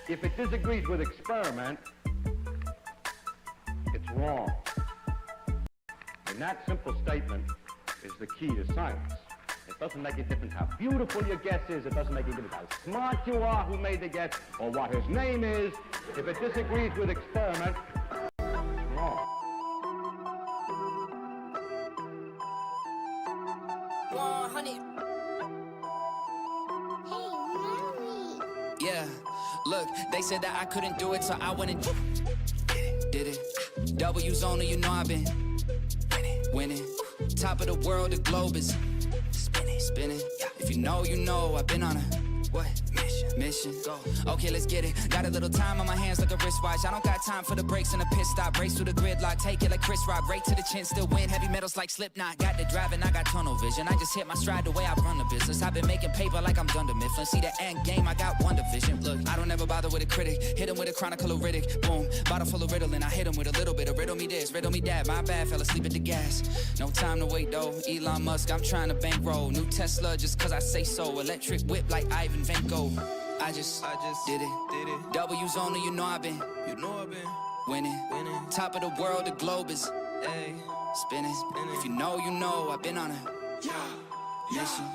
If it disagrees with experiment, it's wrong. And that simple statement is the key to science. It doesn't make a difference how beautiful your guess is. It doesn't make a difference how smart you are who made the guess or what his name is. If it disagrees with experiment, it's wrong. Yeah, look, they said that I couldn't do it, so I went and did it. W's only, you know I've been winning. Top of the world, the globe is spinning. If you know, you know I've been on a what? Mission. Go. Okay, let's get it. Got a little time on my hands like a wristwatch. I don't got time for the brakes and the pit stop. Race through the gridlock, take it like Chris Rock. Right to the chin, still win. Heavy metals like Slipknot. Got the driving, I got tunnel vision. I just hit my stride the way I run the business. I've been making paper like I'm Dunder Mifflin. See the end game, I got one division. Look, I don't ever bother with a critic. Hit him with a chronicle of Riddick. Boom, bottle full of Ritalin. I hit him with a little bit of riddle me this, riddle me that. My bad, fell asleep at the gas. No time to wait though. Elon Musk, I'm trying to bankroll. New Tesla just cause I say so. Electric whip like Ivan Vanko. I just did it. W's only, you know I've been winning. Top of the world, the globe is spinning. If you know, you know I've been on a mission.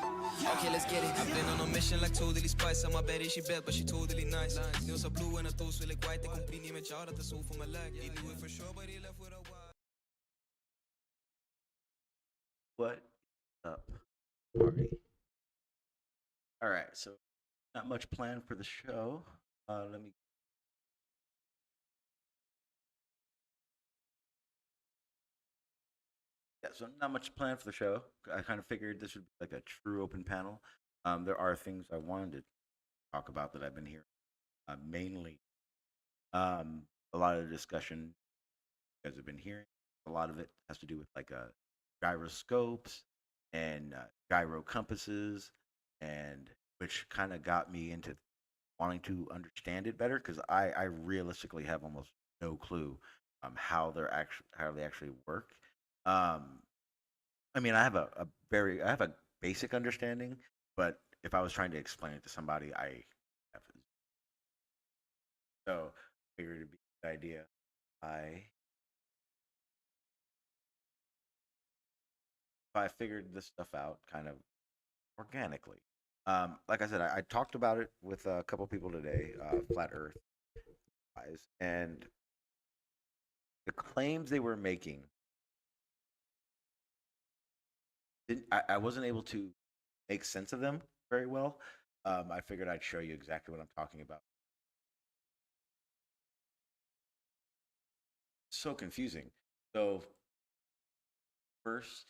Okay, let's get it. I've been on a mission like totally spice. I'm a baddie, she bad, but she totally nice. Nails are blue and her toes feel like white. They complete me, child at the soul for my leg. He knew it for sure, but he left with a wild. What up, party? All right, so not much planned for the show. Let me. Yeah, so not much planned for the show. I kind of figured this would be like a true open panel. There are things I wanted to talk about that I've been hearing. Mainly, a lot of the discussion you guys have been hearing. A lot of it has to do with like gyroscopes and gyro compasses, and which kind of got me into wanting to understand it better because I realistically have almost no clue how they actually work. I mean, I have a basic understanding, but if I was trying to explain it to somebody, I have so figured it'd be a good idea. I figured this stuff out kind of organically. Like I said, I talked about it with a couple people today, flat Earth guys, and the claims they were making, I wasn't able to make sense of them very well. I figured I'd show you exactly what I'm talking about. So confusing. So first,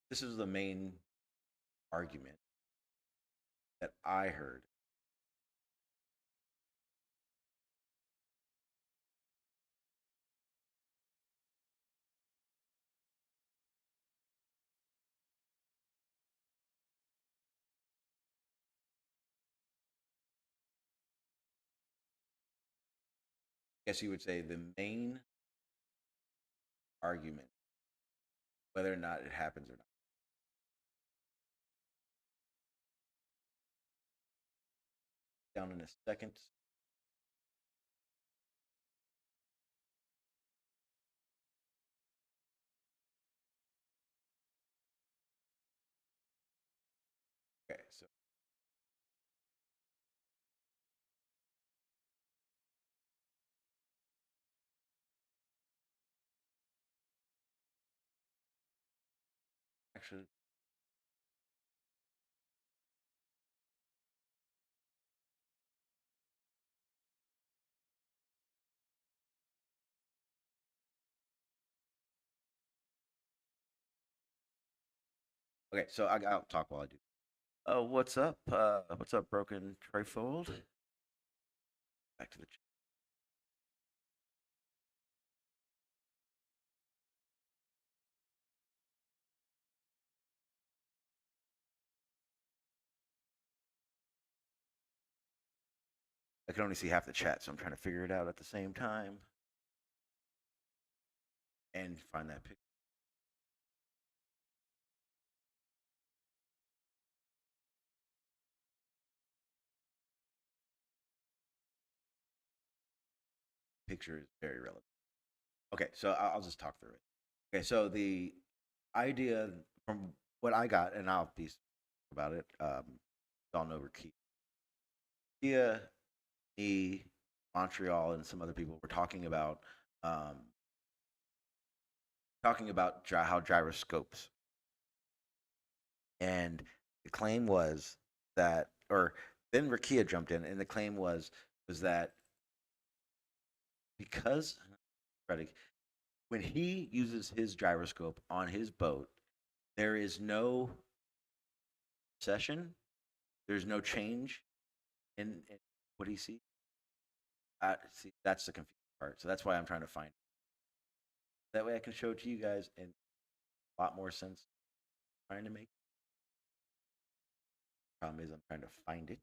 this is the main argument that I heard. Guess you would say the main argument, whether or not it happens or not. Down in a second. Okay, so actually, okay, so I'll talk while I do. What's up? What's up, Broken Trifold? Back to the chat. I can only see half the chat, so I'm trying to figure it out at the same time and find that picture. picture is very relevant. Okay, so I'll just talk through it. Okay, so the idea from what I got, and I'll be about it. Y'all know Kia, me, Montreal, and some other people were um, talking about how gyroscopes, and the claim was that, or then Rakia jumped in, and the claim was that because when he uses his gyroscope on his boat, there is no session, there's no change in what he sees. See, that's the confusing part. So that's why I'm trying to find it. That way I can show it to you guys in a lot more sense. Trying to make. Problem is, I'm trying to find it.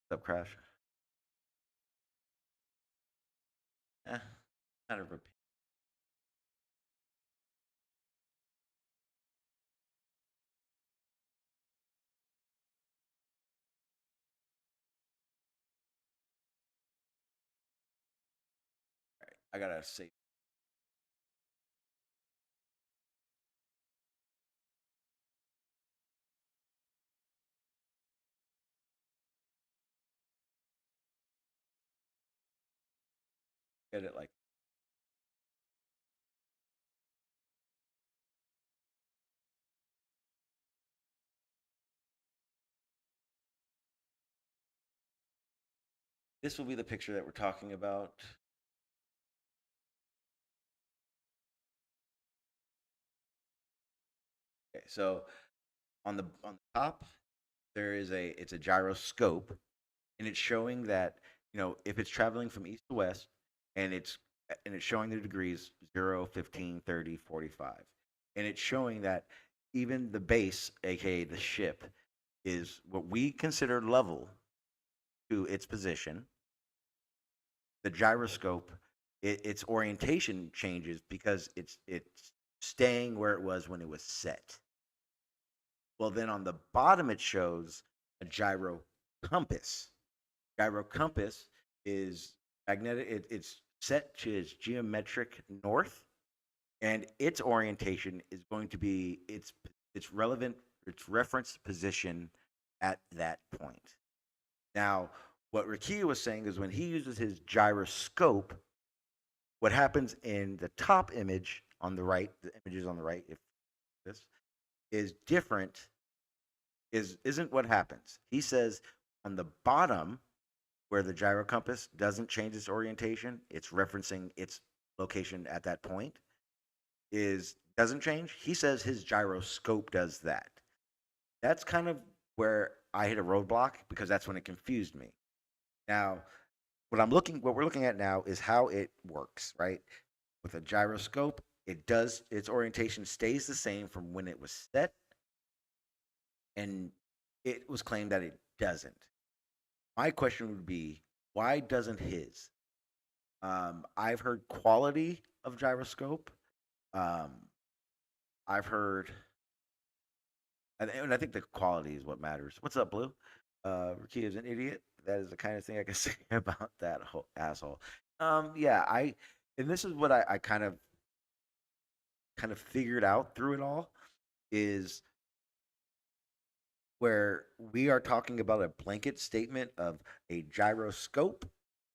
What's up, Crash? Kind of a I gotta save. Get it like this will be the picture that we're talking about. Okay, so on the top there is it's a gyroscope, and it's showing that, if it's traveling from east to west, and it's showing the degrees 0, 15, 30, 45, and it's showing that even the base, aka the ship, is what we consider level to its position. The gyroscope, its orientation changes because it's staying where it was when it was set. Well, then on the bottom it shows a gyro compass. Gyro compass is magnetic. It's set to its geometric north, and its orientation is going to be its relevant, its reference position at that point. Now, what Rakia was saying is when he uses his gyroscope, what happens in the top image on the right, the images on the right, if this is different, isn't what happens. He says on the bottom, where the gyro compass doesn't change its orientation, it's referencing its location at that point, doesn't change. He says his gyroscope does that. That's kind of where I hit a roadblock, because that's when it confused me. Now, what we're looking at now is how it works, right? With a gyroscope, its orientation stays the same from when it was set, and it was claimed that it doesn't. My question would be, why doesn't his? I've heard quality of gyroscope. I've heard, and I think the quality is what matters. What's up, Blue? Rakia is an idiot. That is the kind of thing I can say about that whole asshole. Yeah, and this is what I kind of figured out through it all, is where we are talking about a blanket statement of a gyroscope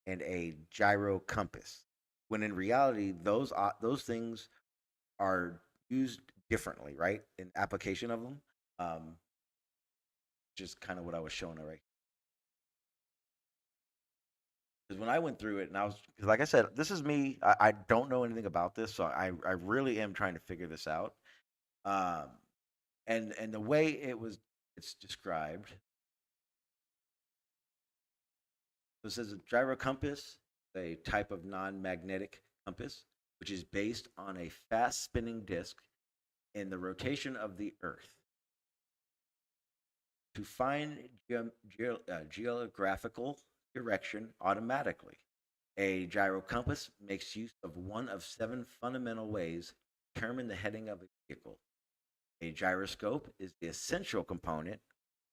and a gyro compass, when in reality those things are used differently, right? In application of them, just kind of what I was showing already. Because when I went through it, and because like I said, this is me. I don't know anything about this, so I really am trying to figure this out. Um, and the way it's described. So it says a gyro compass, a type of non-magnetic compass, which is based on a fast spinning disk in the rotation of the Earth. To find geographical direction automatically, a gyro compass makes use of one of 7 fundamental ways to determine the heading of a vehicle. A gyroscope is the essential component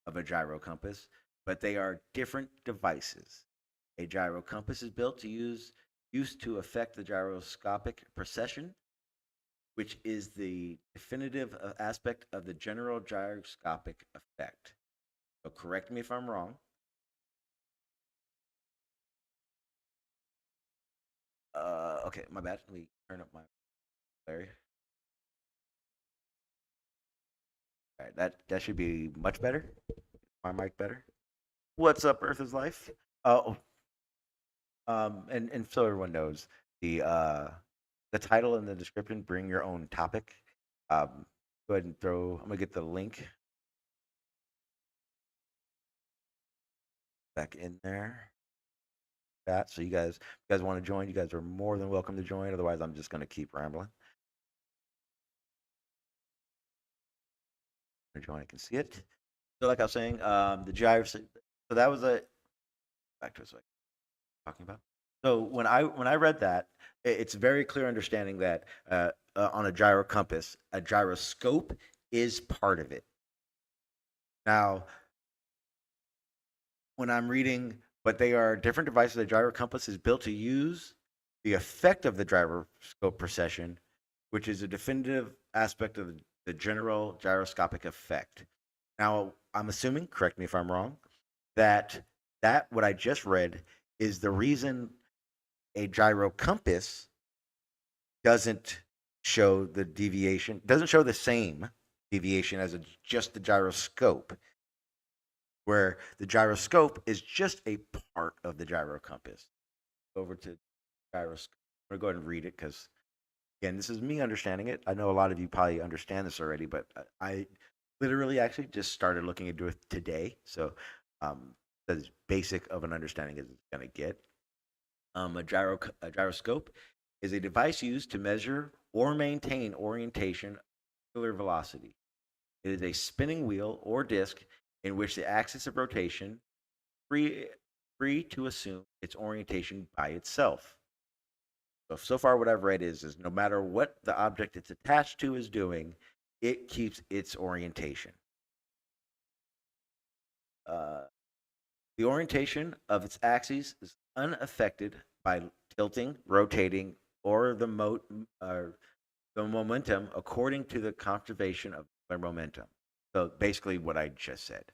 of a gyro compass, but they are different devices. A gyro compass is built to used to affect the gyroscopic precession, which is the definitive aspect of the general gyroscopic effect. So correct me if I'm wrong. Okay, my bad. Let me turn up my Larry. All right, that should be much better. My mic better. What's up, Earth is Life? Oh, and so everyone knows the title and the description. Bring your own topic. Go ahead and throw. I'm gonna get the link back in there. That so you guys want to join, you guys are more than welcome to join. Otherwise, I'm just gonna keep rambling. Join, I can see it. So, like I was saying, the gyro. So that was a back to what I was talking about. So when I read that, it's very clear understanding that on a gyro compass, a gyroscope is part of it. Now, when I'm reading, but they are different devices. The gyro compass is built to use the effect of the gyroscope precession, which is a definitive aspect of the general gyroscopic effect. Now, I'm assuming, correct me if I'm wrong, that what I just read is the reason a gyro compass doesn't show the deviation, doesn't show the same deviation as just the gyroscope, where the gyroscope is just a part of the gyro compass. Over to gyroscope. I'm going to go ahead and read it because, again, this is me understanding it. I know a lot of you probably understand this already, but I literally actually just started looking into it today. So as basic of an understanding as it's going to get. A gyroscope is a device used to measure or maintain orientation of angular velocity. It is a spinning wheel or disc in which the axis of rotation free to assume its orientation by itself. So far what I've read is no matter what the object it's attached to is doing, it keeps its orientation. The orientation of its axes is unaffected by tilting, rotating, or the momentum according to the conservation of the momentum. So basically what I just said.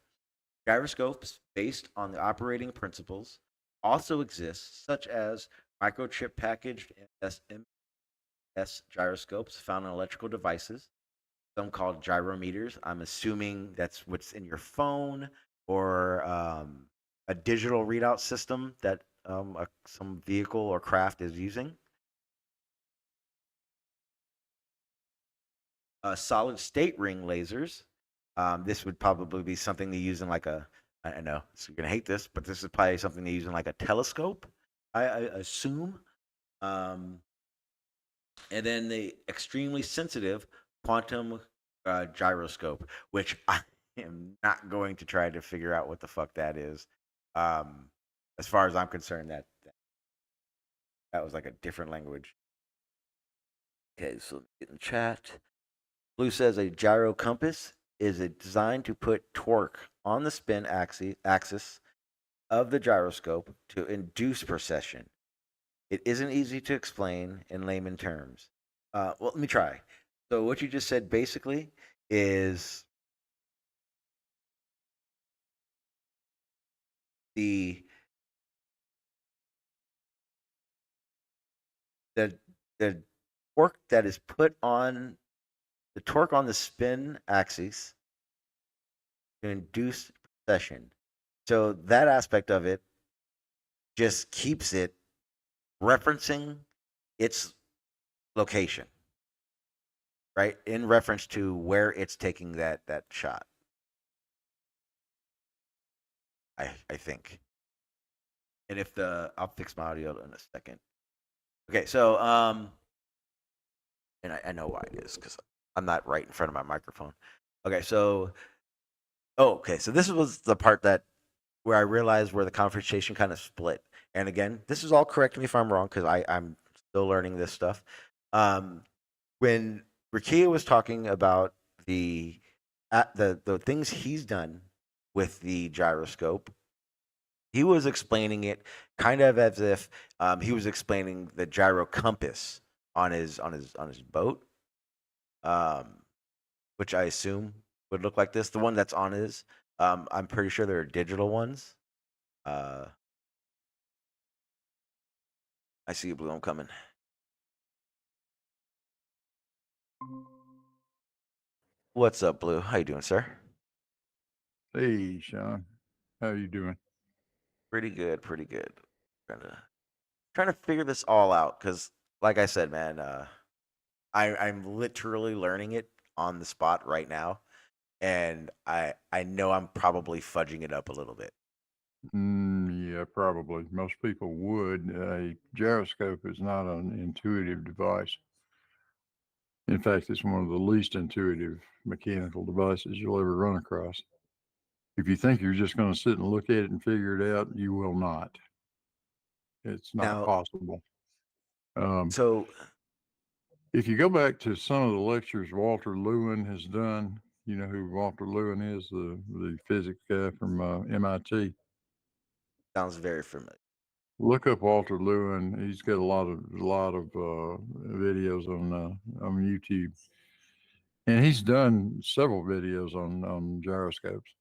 Gyroscopes based on the operating principles also exist, such as microchip packaged SMS gyroscopes found in electrical devices, some called gyrometers. I'm assuming that's what's in your phone or a digital readout system that some vehicle or craft is using. Solid state ring lasers. This would probably be something they use in like I know so you're gonna hate this, but this is probably something they use in like a telescope, I assume. And then the extremely sensitive quantum gyroscope, which I am not going to try to figure out what the fuck that is. As far as I'm concerned, that was like a different language. Okay, so get in the chat. Blue says a gyro compass is designed to put torque on the spin axis of the gyroscope to induce precession. It isn't easy to explain in layman terms. Well, let me try. So what you just said basically is the torque that is put on the torque on the spin axis to induce precession. So that aspect of it just keeps it referencing its location, right? In reference to where it's taking that shot. I think. And if I'll fix my audio in a second. Okay, so and I know why it is because I'm not right in front of my microphone. Okay, so so this was the part where I realized where the conversation kind of split. And again, this is all, correct me if I'm wrong because I'm still learning this stuff. When Rakia was talking about the the things he's done with the gyroscope, he was explaining it kind of as if he was explaining the gyro compass on his boat, um, which I assume would look like this. The one that's on his, I'm pretty sure there are digital ones. Uh, I see you, Blue. I'm coming. What's up, Blue? How you doing, sir? Hey, Sean. How you doing? Pretty good, pretty good. Trying to figure this all out because, like I said, man, I'm literally learning it on the spot right now, and I know I'm probably fudging it up a little bit. Yeah, probably. Most people would. A gyroscope is not an intuitive device. In fact, it's one of the least intuitive mechanical devices you'll ever run across. If you think you're just going to sit and look at it and figure it out, you will not. It's not Now, possible. Um, so if you go back to some of the lectures Walter Lewin has done, you know who Walter Lewin is, the physics guy from MIT. sounds very familiar. Look up Walter Lewin. He's got a lot of videos on YouTube, and he's done several videos on gyroscopes.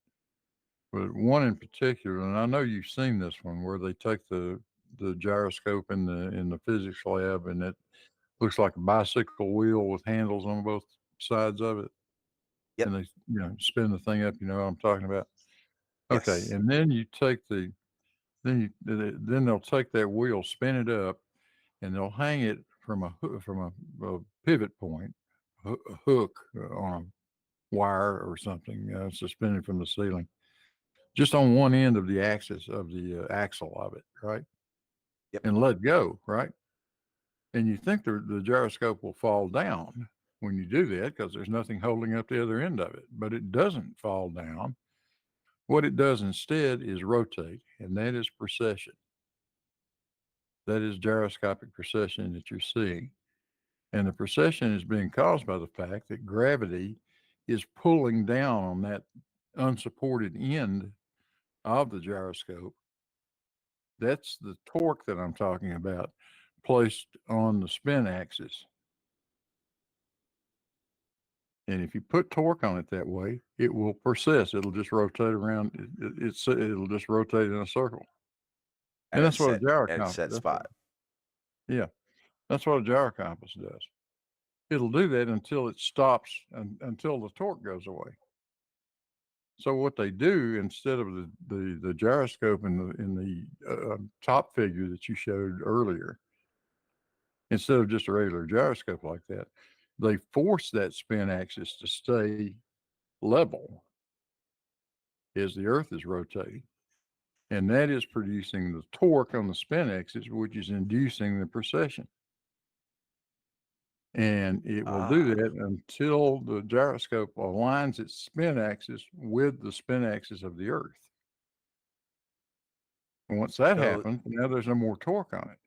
But one in particular, and I know you've seen this one, where they take the gyroscope in the physics lab, and it looks like a bicycle wheel with handles on both sides of it, Yep. and they spin the thing up. You know what I'm talking about? Okay, Yes. and then you take then they'll take that wheel, spin it up, and they'll hang it from a pivot point, a hook on a wire or something, suspended from the ceiling, just on one end of the axis of the axle of it, right? Yep. And let go, right? And you think the gyroscope will fall down when you do that because there's nothing holding up the other end of it, but it doesn't fall down. What it does instead is rotate, and that is precession. That is gyroscopic precession that you're seeing. And the precession is being caused by the fact that gravity is pulling down on that unsupported end of the gyroscope. That's the torque that I'm talking about, placed on the spin axis. And if you put torque on it that way, it will precess. It'll just rotate around. It'll just rotate in a circle. At And a that's what a set gyro at a compass. set spot. Yeah, that's what a gyro compass does. It'll do that until it stops, until the torque goes away. So what they do instead of the gyroscope in the top figure that you showed earlier, instead of just a regular gyroscope like that, they force that spin axis to stay level as the Earth is rotating, and that is producing the torque on the spin axis, which is inducing the precession. And it will do that until the gyroscope aligns its spin axis with the spin axis of the Earth. And once that So happens, now there's no more torque on it.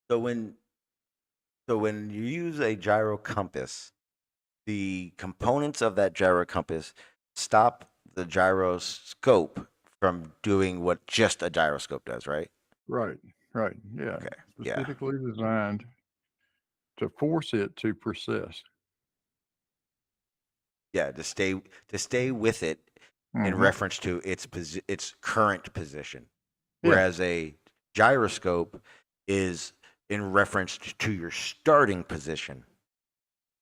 so when so when you use a gyro compass, the components of that gyro compass stop the gyroscope from doing what just a gyroscope does, right? Right, right. Yeah. Okay. Yeah. Specifically designed to force it to precess. Yeah, to stay with it in Hmm. reference to its current position, Yeah. whereas a gyroscope is in reference to your starting position.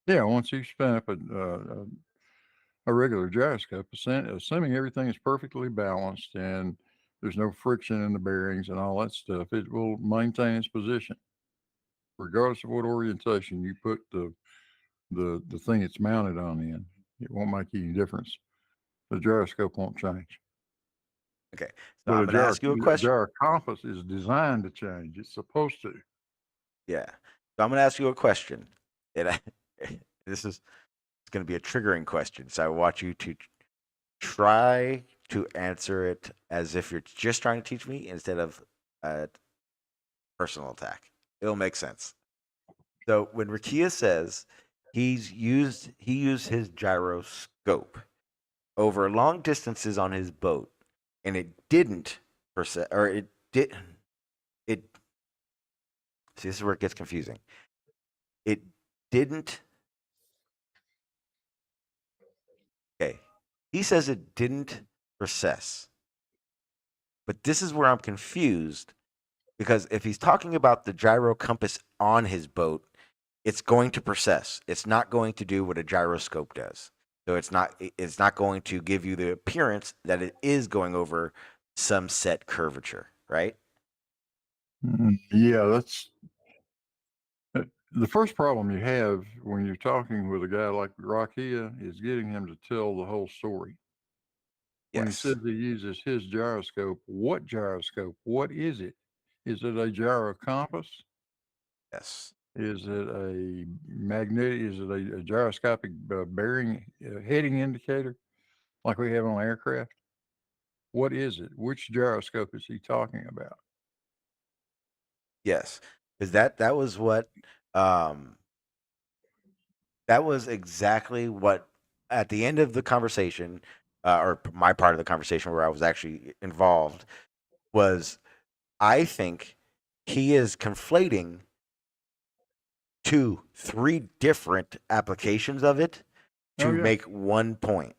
Yeah. Once you spin up a regular gyroscope, assuming everything is perfectly balanced and there's no friction in the bearings and all that stuff, it will maintain its position. Regardless of what orientation you put the thing it's mounted on in, it won't make any difference. The gyroscope won't change. Okay, so But I'm going to ask you a question. gyro compass is designed to change. It's supposed to. Yeah, so I'm going to ask you a question, and this is it's going to be a triggering question. So I want you to try to answer it as if you're just trying to teach me instead of a personal attack. It'll make sense. So when Rakia says he used his gyroscope over long distances on his boat, and it didn't percent or it did it. See, this is where it gets confusing. It didn't. Okay, he says it didn't process, but this is where I'm confused because if he's talking about the gyro compass on his boat, it's going to process. It's not going to do what a gyroscope does. So it's not going to give you the appearance that it is going over some set curvature, right? Yeah, that's the first problem you have when you're talking with a guy like Rakia is getting him to tell the whole story. When he says Yes. he uses his gyroscope, what gyroscope? What is it? Is it a gyro compass? Yes. Is it a magnetic? Is it a gyroscopic bearing heading indicator like we have on aircraft? What is it? Which gyroscope is he talking about? Yes. Because that was what that was exactly what at the end of the conversation, or my part of the conversation where I was actually involved was I think he is conflating three different applications of it Oh to yeah. make one point.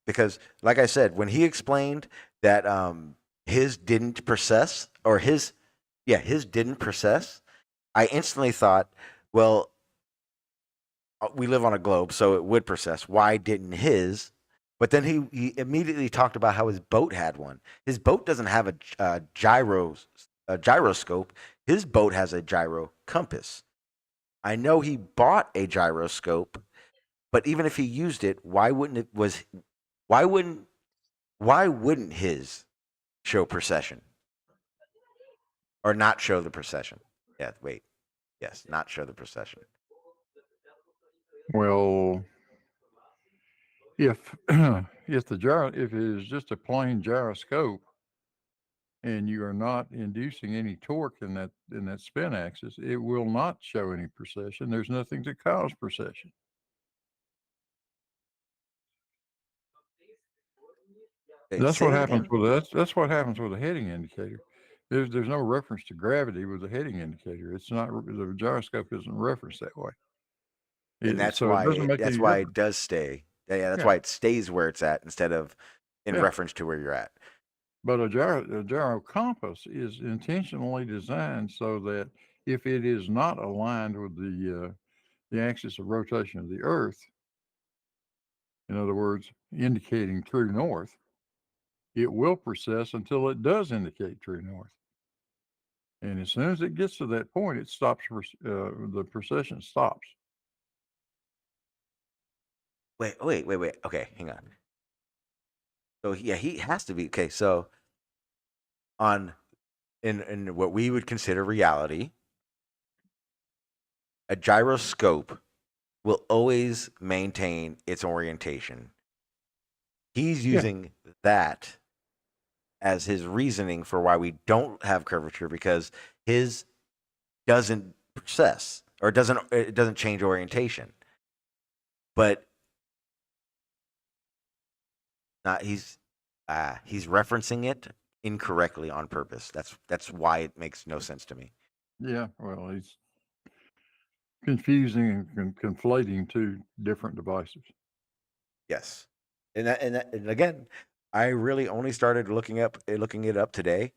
Because, like I said, when he explained that his didn't process, or his didn't process, I instantly thought, well, we live on a globe, so it would process. Why didn't his? But then he immediately talked about how his boat had one. His boat doesn't have a gyroscope. His boat has a gyro compass. I know he bought a gyroscope, but even if he used it, why wouldn't why wouldn't his show precession or not show the precession? Yeah, wait. Yes, not show the precession. Well, if if it is just a plain gyroscope and you are not inducing any torque in that spin axis, it will not show any precession. There's nothing to cause precession. Okay, That's what say that happens again. with that's what happens with a heading indicator. There's no reference to gravity with a heading indicator. It's not the gyroscope isn't referenced that way. And So it doesn't make that's any why it difference. does stay. Yeah, that's Yeah, why it stays where it's at instead of in yeah. reference to where you're at. But a gyro compass is intentionally designed so that if it is not aligned with the axis of rotation of the Earth, in other words, indicating true north, it will precess until it does indicate true north. And as soon as it gets to that point, it stops. The precession stops. Wait. Okay, hang on. So yeah, he has to be okay. So on in what we would consider reality, a gyroscope will always maintain its orientation. He's Yeah, using that as his reasoning for why we don't have curvature because his doesn't process or it doesn't change orientation. But not he's referencing it incorrectly on purpose. That's why it makes no sense to me. yeah. Well, he's confusing and conflating two different devices. Yes. And again, I really only started looking it up today,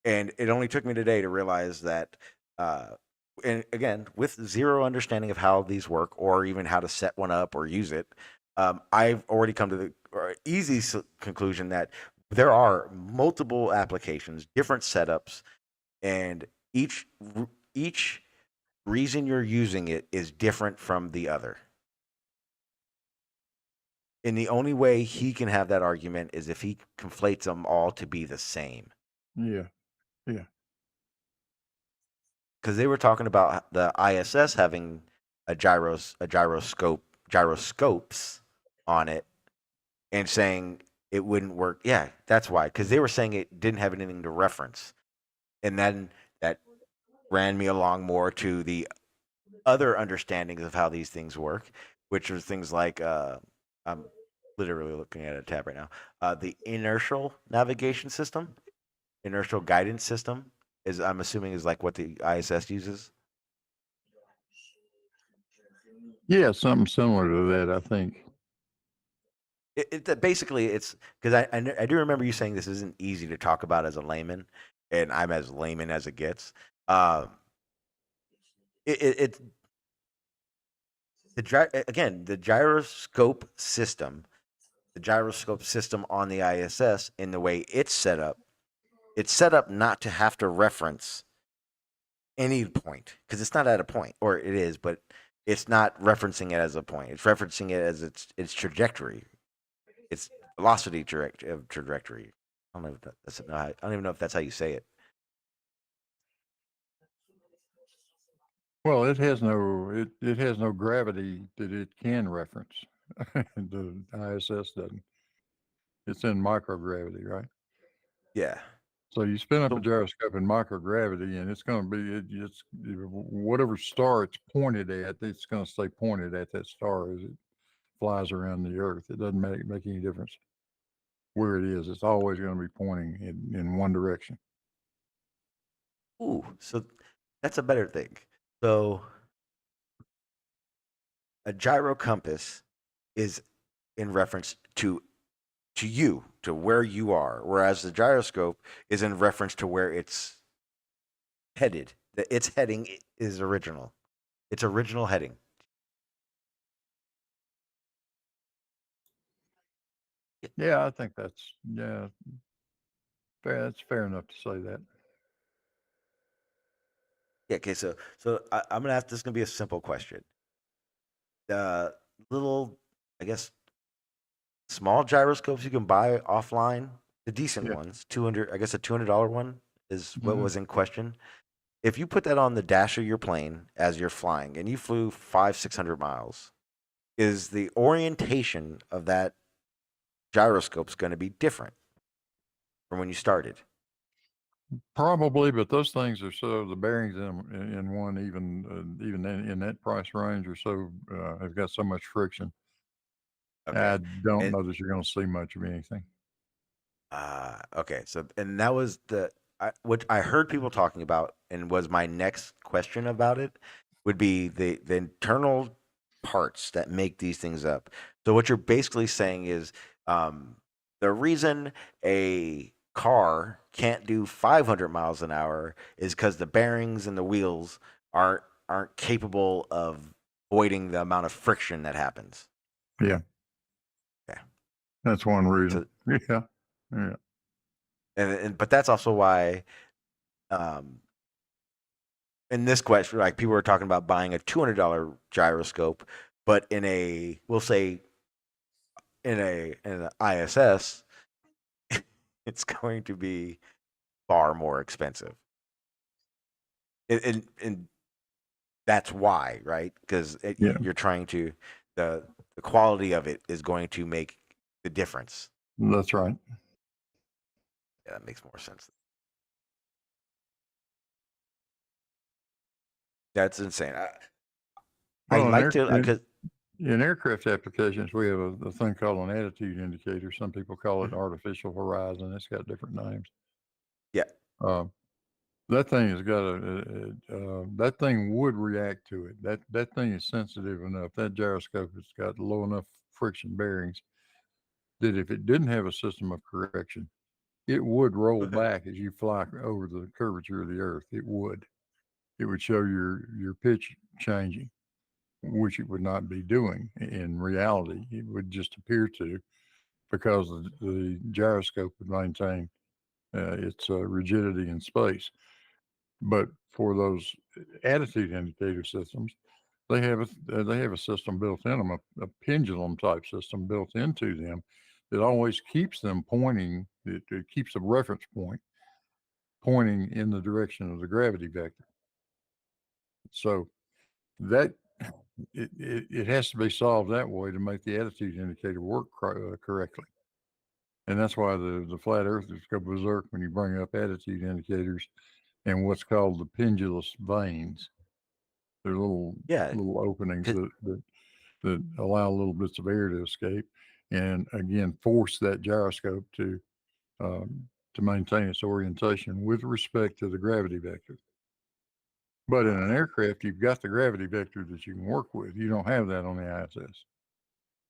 and it only took me today to realize that uh and again, with zero understanding of how these work or even how to set one up or use it, I've already come to the conclusion that there are multiple applications, different setups, and each reason you're using it is different from the other. And the only way he can have that argument is if he conflates them all to be the same. Yeah, yeah, Because they were talking about the ISS having gyroscopes on it, and saying it wouldn't work. Yeah, that's why. Because they were saying it didn't have anything to reference, and then that ran me along more to the other understandings of how these things work, which are things like I'm literally looking at a tab right now. The inertial navigation system, inertial guidance system, is I'm assuming is like what the ISS uses. Yeah, something similar to that, I think. Basically it's because I do remember you saying this isn't easy to talk about as a layman, and I'm as layman as it gets. Um, it's again the gyroscope system on the ISS in the way it's set up. It's set up not to have to reference any point because it's not at a point, or it is, but it's not referencing it as a point. It's referencing it as its trajectory, its velocity trajectory. I don't know if that's I don't even know if that's how you say it. Well, it has no gravity that it can reference. The ISS doesn't. It's in microgravity, right? Yeah. So you spin up a So, gyroscope in microgravity, and it's going to be it's whatever star it's pointed at. It's going to stay pointed at that star as it flies around the Earth. It doesn't make any difference where it is. It's always going to be pointing in one direction. so that's a better thing. So a gyro compass is in reference to you, to where you are, whereas the gyroscope is in reference to where it's headed. Its heading is original. Its original heading. Yeah, I think that's fair. That's fair enough to say that. Yeah. Okay. So I'm gonna ask. This is gonna be a simple question. The little, I guess, small gyroscopes you can buy offline, the decent Yeah. ones, 200. I guess a $200 one is what Mhm. was in question. If you put that on the dash of your plane as you're flying, and you flew 500-600 miles, is the orientation of that gyroscope's going to be different from when you started? Probably, but those things are so the bearings in one even in that price range are so have got so much friction. Okay. I don't And know that you're going to see much of anything. okay. So, and that was what I heard people talking about, and was my next question about it, would be the internal parts that make these things up. So, what you're basically saying is, the reason a car can't do 500 miles an hour is because the bearings and the wheels aren't capable of avoiding the amount of friction that happens. Yeah, Yeah. that's one reason. So, Yeah, yeah, and but that's also why, um, in this question, like people were talking about buying a $200 gyroscope, but in a, we'll say, in an ISS, it's going to be far more expensive. And that's why, right? Because yeah. you're trying to, the quality of it is going to make the difference. That's right. Yeah, that makes more sense. That's insane. I Well, like to, because in aircraft applications, we have a thing called an attitude indicator. Some people call it artificial horizon. It's got different names. yeah, Uh, that thing has got that thing would react to it. That thing is sensitive enough. That gyroscope has got low enough friction bearings that if it didn't have a system of correction, it would roll back as you fly over the curvature of the Earth. It would. It would show your pitch changing, which it would not be doing in reality. It would just appear to, because the gyroscope would maintain its rigidity in space. But for those attitude indicator systems, they have a system built in them, a pendulum type system built into them that always keeps them pointing. It keeps a reference point pointing in the direction of the gravity vector. So that it has to be solved that way to make the attitude indicator work correctly. And that's why the flat earthers go berserk when you bring up attitude indicators and what's called the pendulous vanes. They're Yeah. little openings 'cause- that allow little bits of air to escape, and again force that gyroscope to maintain its orientation with respect to the gravity vector. But in an aircraft, you've got the gravity vector that you can work with. You don't have that on the ISS.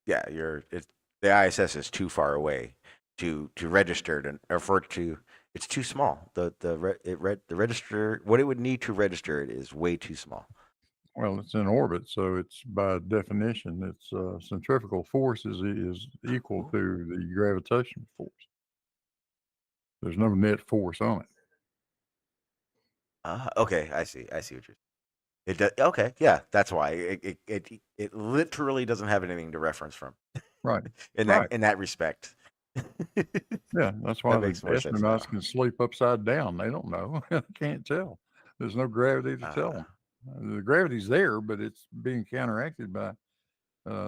Yeah, the ISS is too far away to register or for it to. It's too small. The register what it would need to register it is way too small. Well, it's in orbit, so it's by definition, its centrifugal force is equal to the gravitational force. There's no net force on it. Okay, I see. I see what you're. It does, okay, yeah, that's why it literally doesn't have anything to reference from Right. in Right. that respect. Yeah, that's why That the makes more sense now. astronauts can sleep upside down. They don't know. They can't tell. There's no gravity to tell Uh, them. The gravity's there, but it's being counteracted by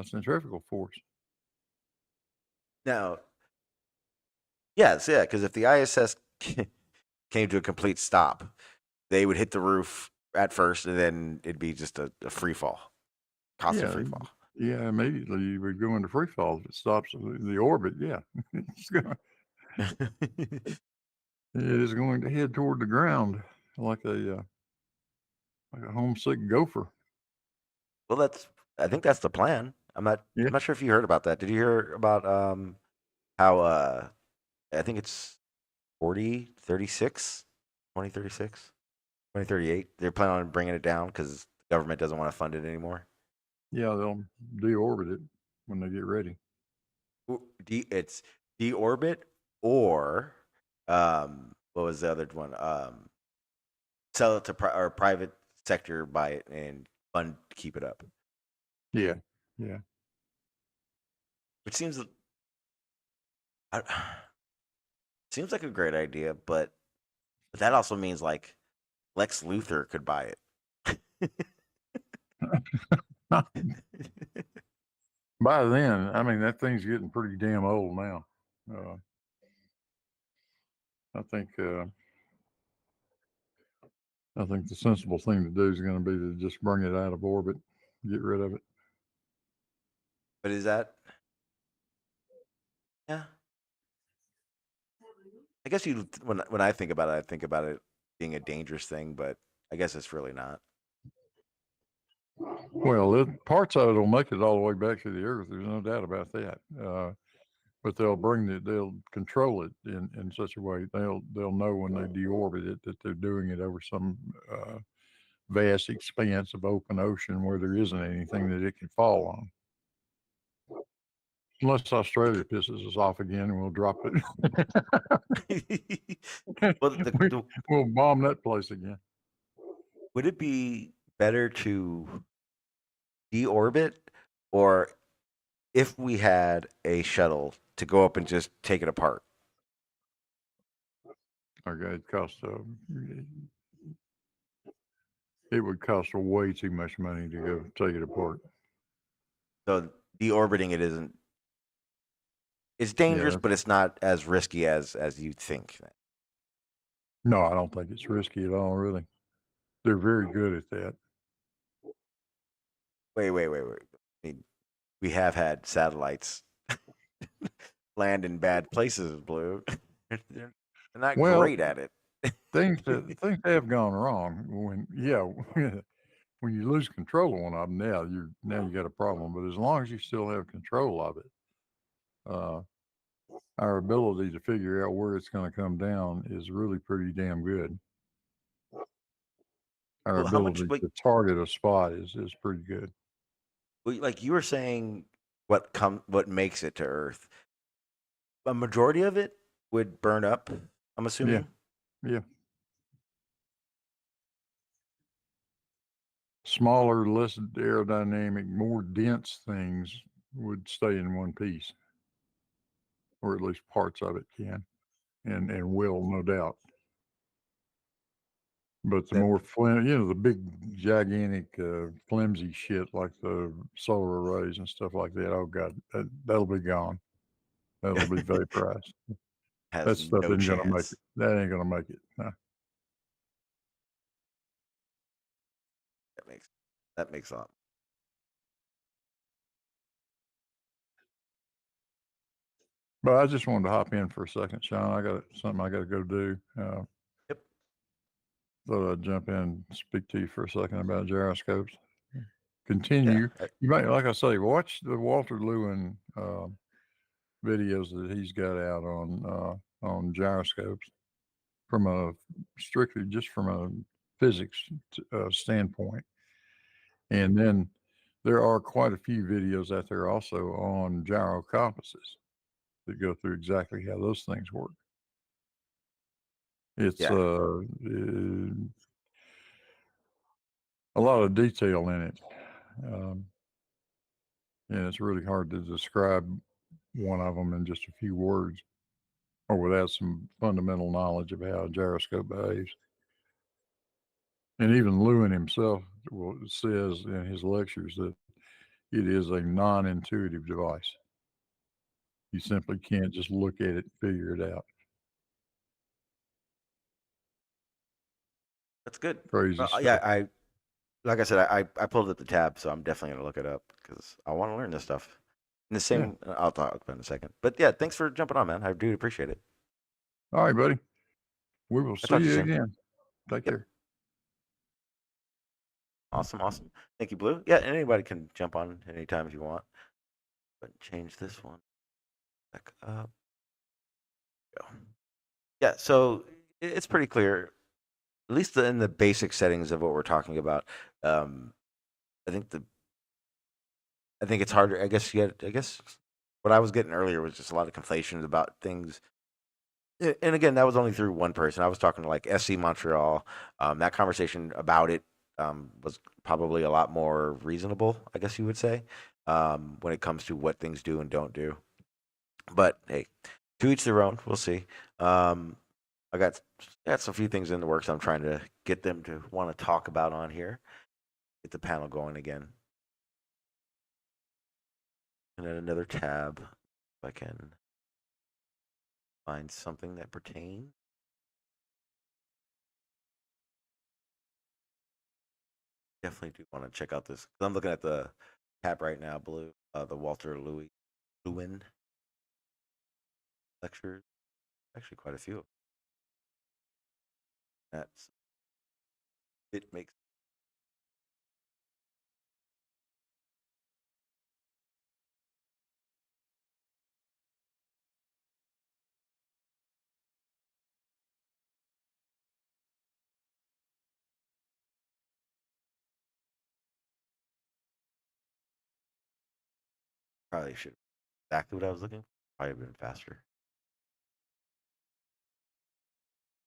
centrifugal force. Now, yes, yeah, because if the ISS came to a complete stop, they would hit the roof at first, and then it'd be just a free fall, constant Yeah, free fall. yeah. Immediately you would go into free fall if it stops the orbit. Yeah, it's going. It is going to head toward the ground like a homesick gopher. Well, I think that's the plan. Yeah, I'm not sure if you heard about that. Did you hear about how I think it's 2036, 2038. They're planning on bringing it down because the government doesn't want to fund it anymore. yeah. They'll deorbit it when they get ready. It's deorbit or what was the other one? Sell it to or private sector, buy it and fund to keep it up. Yeah, yeah. Which I- seems like a great idea, but that also means like Lex Luthor could buy it. By then, I mean that thing's getting pretty damn old now. Uh, I think the sensible thing to do is going to be to just bring it out of orbit, get rid of it. But is that? Yeah, I guess you when I think about it being a dangerous thing, but I guess it's really not. Well, parts of it will make it all the way back to the Earth. There's no doubt about that. But they'll control it in such a way they'll know when they deorbit it that they're doing it over some vast expanse of open ocean where there isn't anything that it can fall on. Unless Australia pisses us off again and we'll drop it. Well, We'll bomb that place again. would it be better to deorbit, or if we had a shuttle to go up and just take it apart? Okay, it would cost way too much money to go take it apart. So deorbiting it isn't. It's Yeah, dangerous, but it's not as risky as you think. no, I don't think it's risky at all. Really, they're very good at that. Wait. I mean, we have had satellites land in bad places, Blue. They're not Well, great at it. things have gone wrong when you lose control of one of them. Now you got a problem. But as long as you still have control of it, uh, our ability to figure out where it's going to come down is really pretty damn good. Our Well, how much? ability to target a spot is pretty good. Like you were saying, what makes it to Earth? A majority of it would burn up. I'm Yeah, assuming. yeah. Smaller, less aerodynamic, more dense things would stay in one piece, or at least parts of it can, and will, no doubt. But the That more the big, gigantic, flimsy shit like the solar arrays and stuff like that. Oh God, that'll be gone. That'll be vaporized. That has stuff no isn't gonna make chance. it. That ain't gonna make it. No. That makes. That makes a lot. But I just wanted to hop in for a second, Sean. I got something I got to go do. Yep. Thought I'd jump in and speak to you for a second about gyroscopes. Yeah. Continue. You might, like I say, watch the Walter Lewin videos that he's got out on gyroscopes from a strictly just from a physics standpoint. And then there are quite a few videos out there also on gyro compasses that go through exactly how those things work. It's Yeah. A lot of detail in it. Um, and it's really hard to describe one of them in just a few words or without some fundamental knowledge of how a gyroscope behaves. And even Lewin himself says in his lectures that it is a non-intuitive device. You simply can't just look at it and figure it out. That's good. Crazy Well, stuff. yeah, like I said, I pulled up the tab, so I'm definitely gonna look it up because I want to learn this stuff. And the Yeah. same, I'll talk about it in a second. But yeah, thanks for jumping on, man. I do appreciate it. All right, buddy. We will I'll see talk to you you soon. again. Take Yep. care. Awesome, awesome. Thank you, Blue. Yeah, anybody can jump on anytime if you want. But change this one back up. Go. Yeah, so it's pretty clear, at least in the basic settings of what we're talking about. Um, I think I think it's harder. I guess what I was getting earlier was just a lot of conflations about things. And again, that was only through one person. I was talking to like SC Montreal. That conversation about it was probably a lot more reasonable, I guess you would say, when it comes to what things do and don't do. But hey, to each their own. We'll see. I got some few things in the works. I'm trying to get them to want to talk about on here. Get the panel going again. And then another tab, if I can find something that pertains. Definitely do want to check out this. I'm looking at the tab right now, Blue. The Walter Lewin lectures. Actually, quite a few. That's it makes probably should exactly what I was looking for. Probably been faster.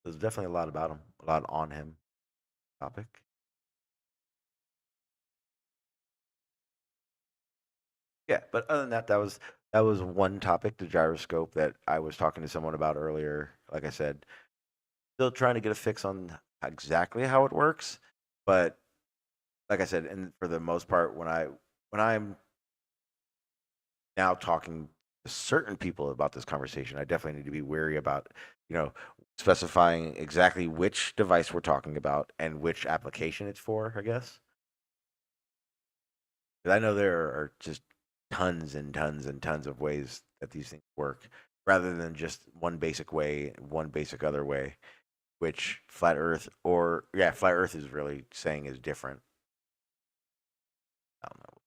There's definitely a lot about him, a lot on him. Topic. Yeah, but other than that, that was one topic, the gyroscope that I was talking to someone about earlier. Like I said, still trying to get a fix on exactly how it works, but like I said, and for the most part, when I'm now talking to certain people about this conversation, I definitely need to be wary about, you know, specifying exactly which device we're talking about and which application it's for, I guess. 'Cause I know there are just tons and tons and tons of ways that these things work rather than just one basic way, one basic other way, which flat earth or yeah, flat earth is really saying is different. I don't know.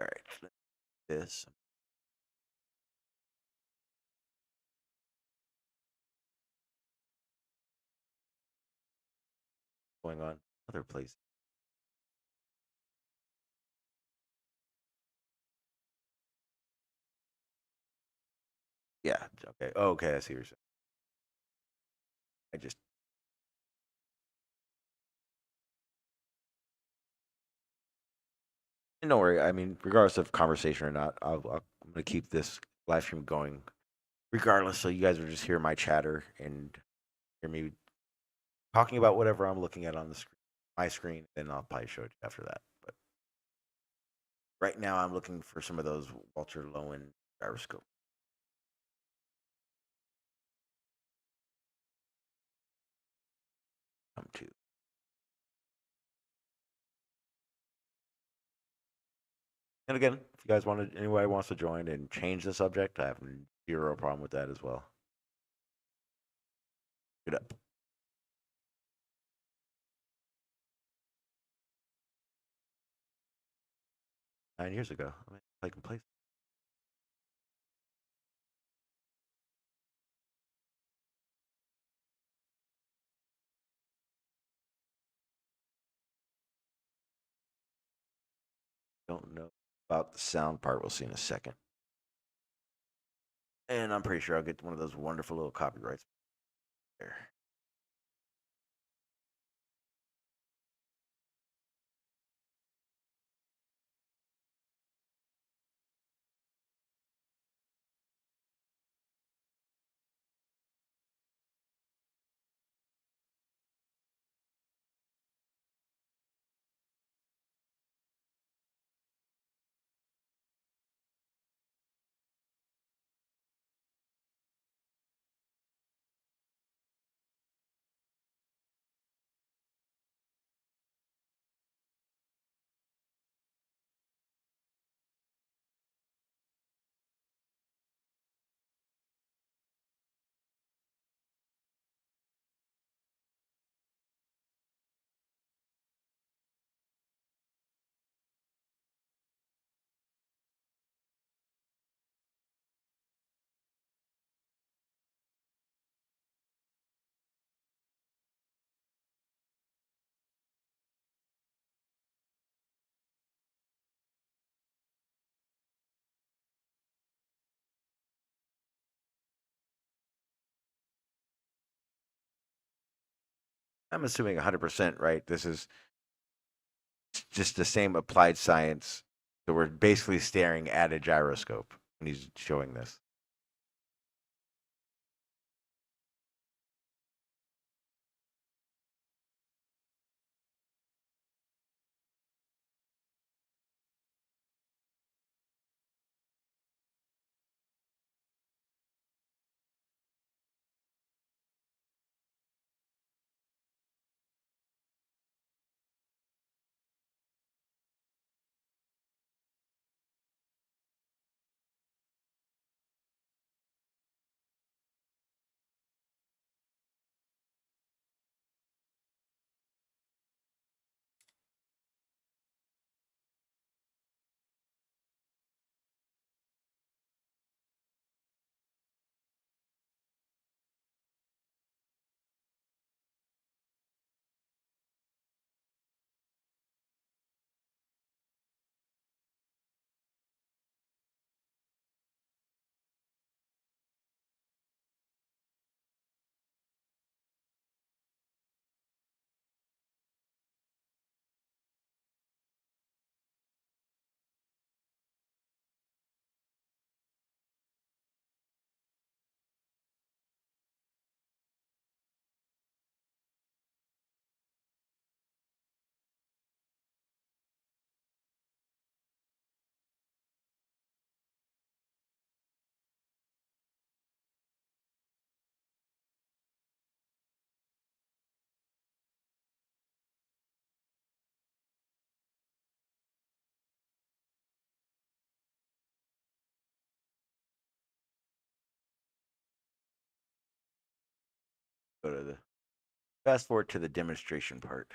All right. This going on other places. Yeah. Okay. Oh, okay. I see what you're saying. I just and don't worry. I mean, regardless of conversation or not, I'm gonna keep this live stream going, regardless. So you guys will just hear my chatter and hear me talking about whatever I'm looking at on the screen, my screen, and I'll probably show it after that. But right now, I'm looking for some of those Walter Lowen gyroscope. Come to And again, if you guys wanted, anybody wants to join and change the subject, I have zero problem with that as well. Good up. 9 years ago, I mean, I can play. Don't know about the sound part. We'll see in a second. And I'm pretty sure I'll get one of those wonderful little copyrights there. I'm assuming 100%, right? This is just the same applied science. So we're basically staring at a gyroscope when he's showing this. Go to the fast forward to the demonstration part.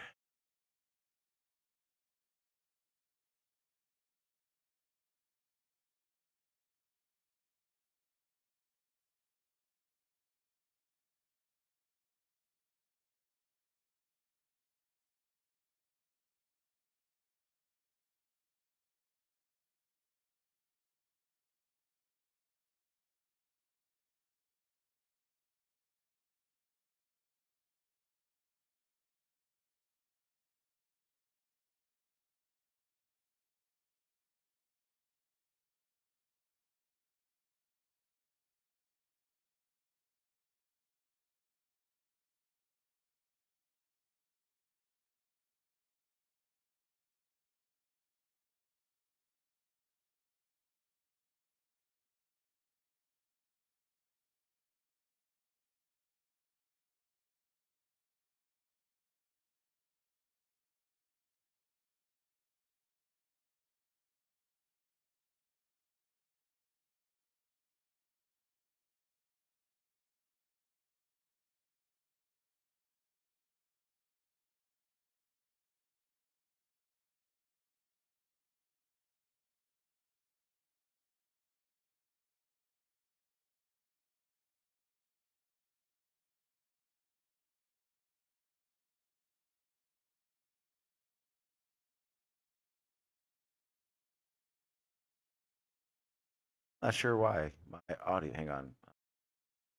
Not sure why my audio. Hang on.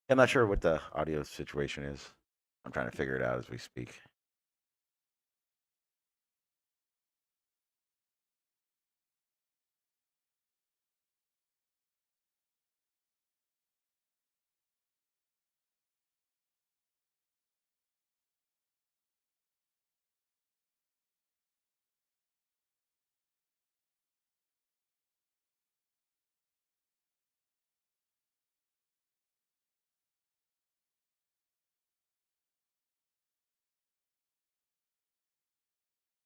I'm not sure what the audio situation is. I'm trying to figure it out as we speak.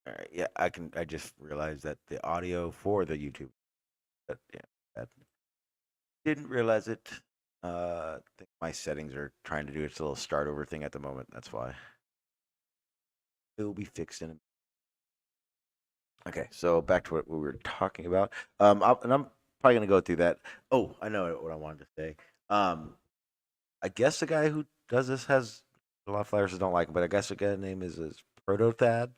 All right. Yeah, I can. I just realized that the audio for the YouTube. But yeah, that didn't realize it. I think my settings are trying to do its little start over thing at the moment. That's why it will be fixed in. Okay, so back to what we were talking about. And I'm probably gonna go through that. Oh, I know what I wanted to say. I guess the guy who does this has a lot of flyers that don't like him, but I guess the guy's name is Protothad.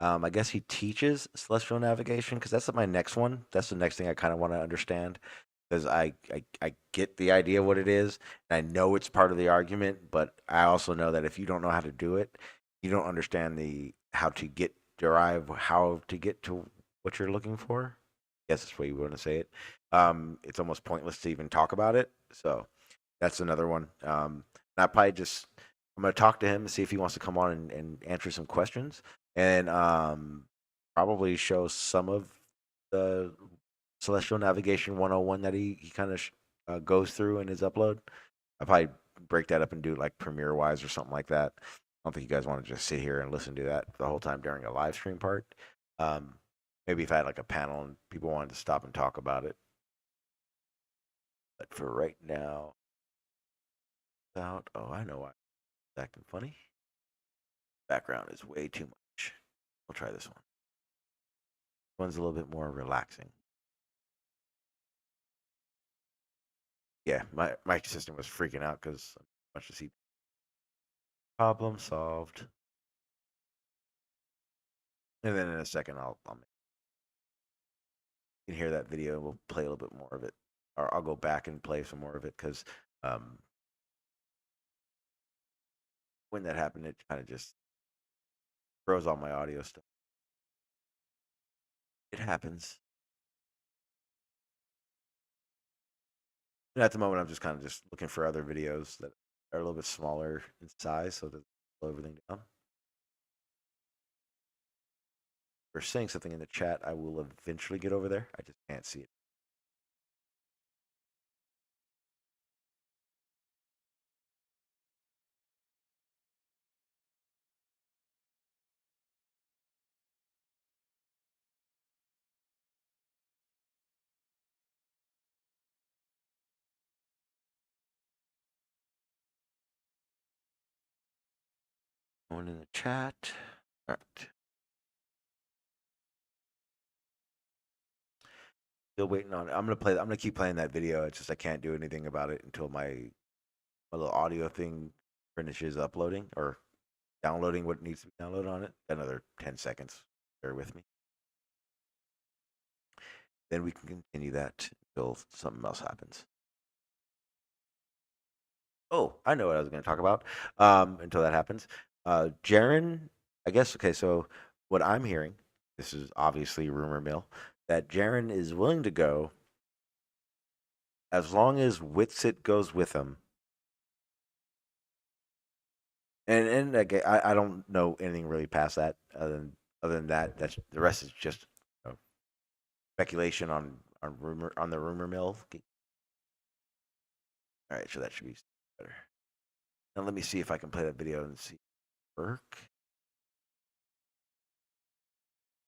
I guess he teaches celestial navigation because that's my next one. That's the next thing I kind of want to understand because I get the idea of what it is, and I know it's part of the argument, but I also know that if you don't know how to do it, you don't understand the how to get derive how to get to what you're looking for. Yes, that's the way you want to say it. It's almost pointless to even talk about it. So that's another one. I probably just I'm gonna talk to him and see if he wants to come on and answer some questions and probably show some of the celestial navigation 101 that he kind of goes through in his upload. I'll probably break that up and do like Premiere wise or something like that. I don't think you guys want to just sit here and listen to that the whole time during a live stream part. Um, Maybe if I had like a panel and people wanted to stop and talk about it. But for right now, oh, I know why it's acting funny. Background is way too much. We'll try this one. This one's a little bit more relaxing. Yeah, my system was freaking out because a bunch of see problem solved. And then in a second, I'll you can hear that video. We'll play a little bit more of it, or I'll go back and play some more of it because when that happened, it kind of just froze all my audio stuff. It happens. And at the moment, I'm just kind of just looking for other videos that are a little bit smaller in size, so that slow everything down. If you're saying something in the chat, I will eventually get over there. I just can't see it. Going in the chat. All right. Still waiting on it. I'm gonna keep playing that video. It's just I can't do anything about it until my little audio thing finishes uploading or downloading what needs to be downloaded on it. Another 10 seconds. Bear with me. Then we can continue that until something else happens. Oh, I know what I was going to talk about until that happens. Jaren, I guess, okay, so what I'm hearing, this is obviously rumor mill, that Jaren is willing to go as long as Witsit goes with him. And like, I don't know anything really past that other than that. That's the rest is just speculation on rumor on the rumor mill. All right, so that should be better. Now let me see if I can play that video and see if it work.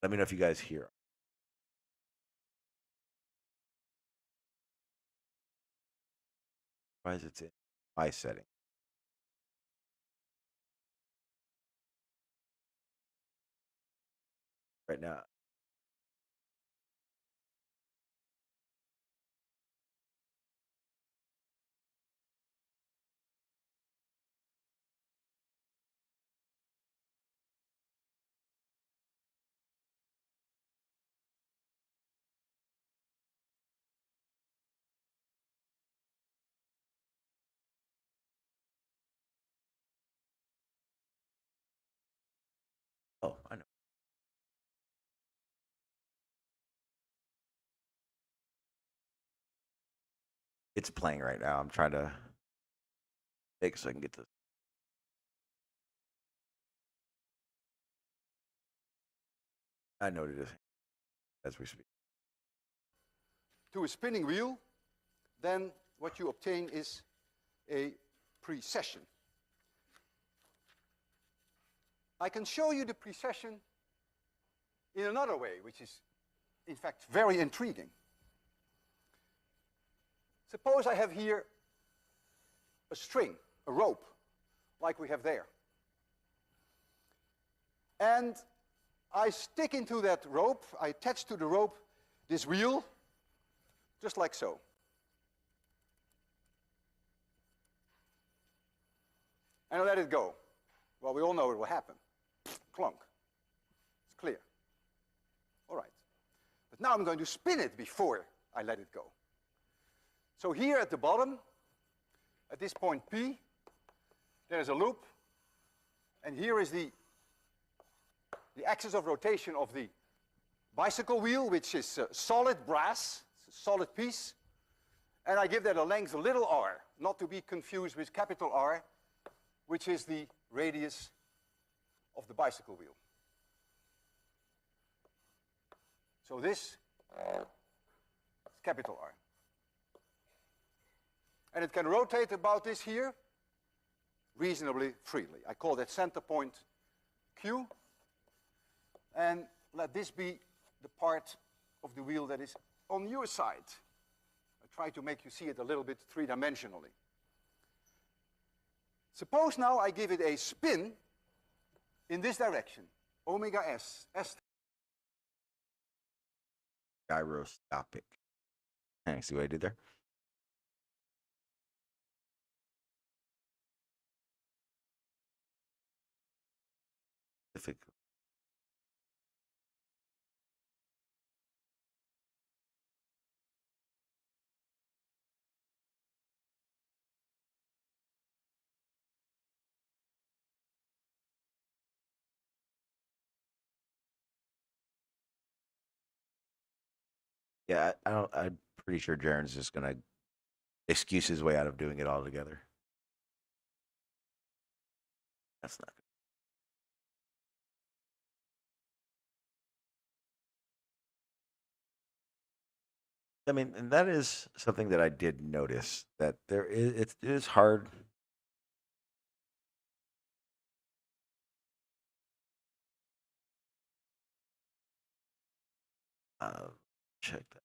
Let me know if you guys hear. Why is it in my setting? Right now. Oh, I know. It's playing right now. I'm trying to make it so I can get this. I know what it is as we speak. To a spinning wheel, then what you obtain is a precession. I can show you the precession in another way, which is, in fact, very intriguing. Suppose I have here a string, a rope, like we have there. And I stick into that rope, I attach to the rope this wheel, just like so. And I let it go. Well, we all know it will happen. Clunk. It's clear. All right. But now I'm going to spin it before I let it go. So here at the bottom, at this point P, there's a loop. And here is the axis of rotation of the bicycle wheel, which is solid brass. It's a solid piece. And I give that a length, a little r, not to be confused with capital R, which is the radius of the bicycle wheel. So this is capital R. And it can rotate about this here reasonably freely. I call that center point Q. And let this be the part of the wheel that is on your side. I try to make you see it a little bit three-dimensionally. Suppose now I give it a spin in this direction, omega s, s. Gyroscopic. See what I did there? Difficult. Yeah, I don't. I'm pretty sure Jaren's just gonna excuse his way out of doing it altogether. That's not good. I mean, and that is something that I did notice that there is. It is hard. Check that.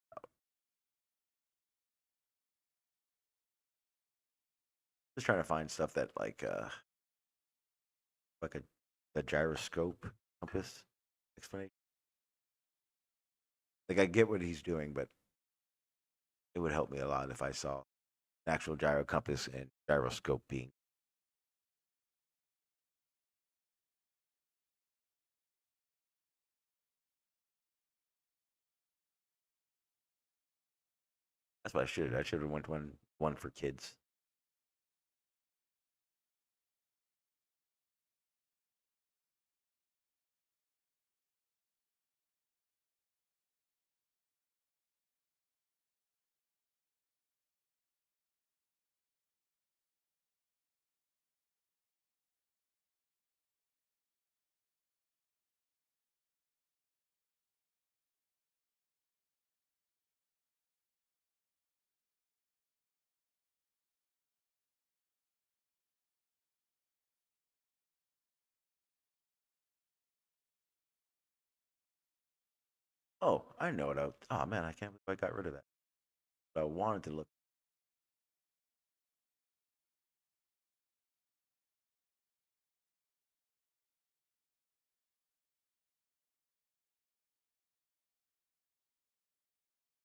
Just trying to find stuff that like a the gyroscope compass explanation. Like I get what he's doing, but it would help me a lot if I saw an actual gyro compass and gyroscope being. That's what I should. I should have went one for kids. Oh, I know it. Oh man, I can't believe I got rid of that. But I wanted to look.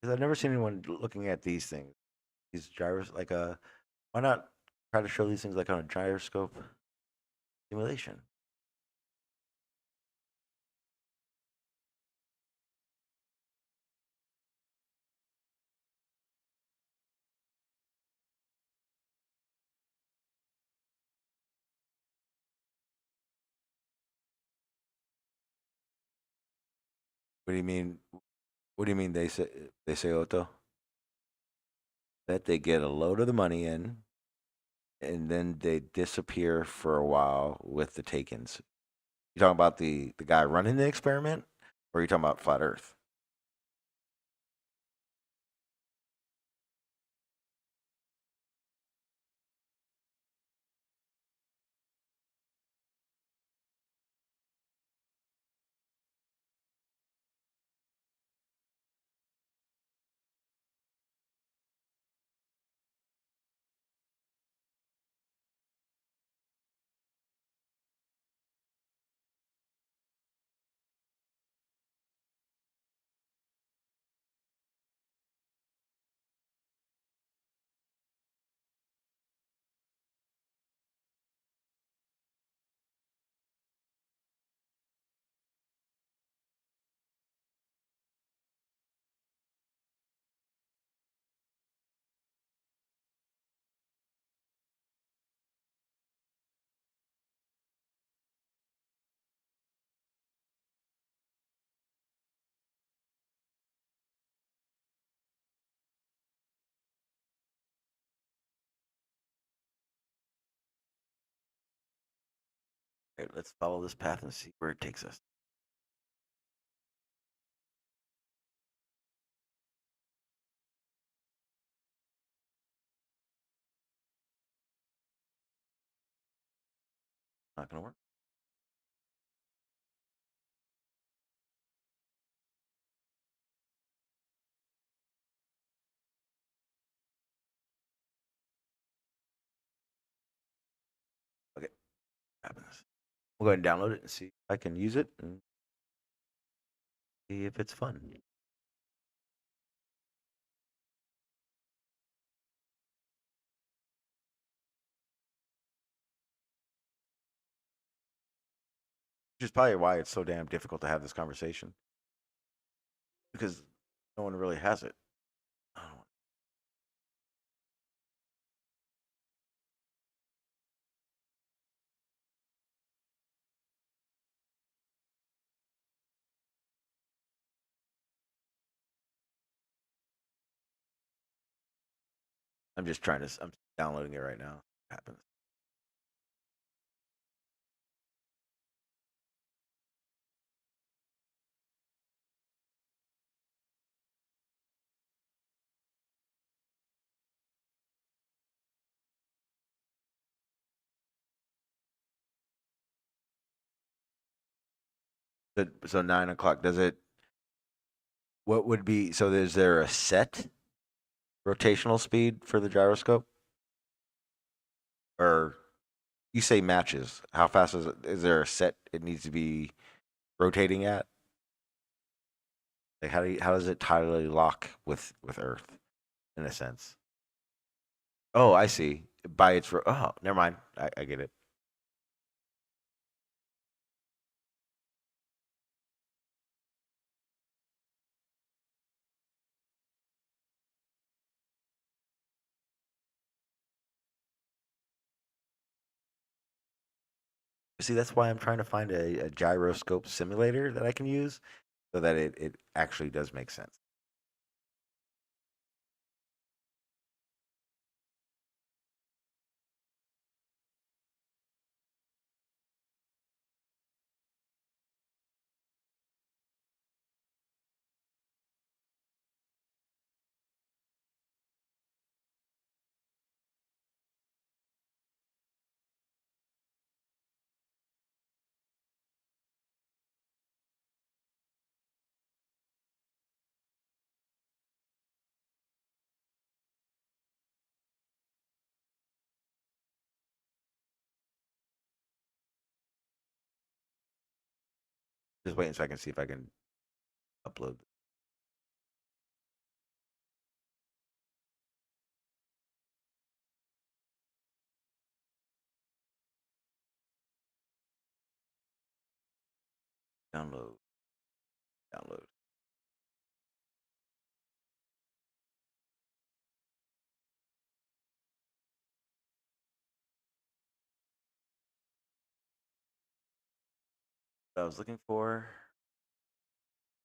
Because I've never seen anyone looking at these things. These gyros, like why not try to show these things like on a gyroscope simulation? What do you mean? What do you mean they say Otto? That they get a load of the money in, and then they disappear for a while with the take-ins. You talking about the guy running the experiment, or are you talking about flat Earth? All right, let's follow this path and see where it takes us. Not gonna work. Okay, happens. We'll go ahead and download it and see if I can use it and see if it's fun. Which is probably why it's so damn difficult to have this conversation, because no one really has it. Oh, I'm just trying to. I'm downloading it right now. What happens? So 9 o'clock. Does it? What would be? So is there a set rotational speed for the gyroscope, or you say matches? How fast is it? Is there a set it needs to be rotating at? Like how does it tidally lock with Earth in a sense? Oh, I see. By its oh, never mind. I get it. See, that's why I'm trying to find a gyroscope simulator that I can use so that it actually does make sense. Just waiting so I can see if I can upload. Download. Download. What I was looking for.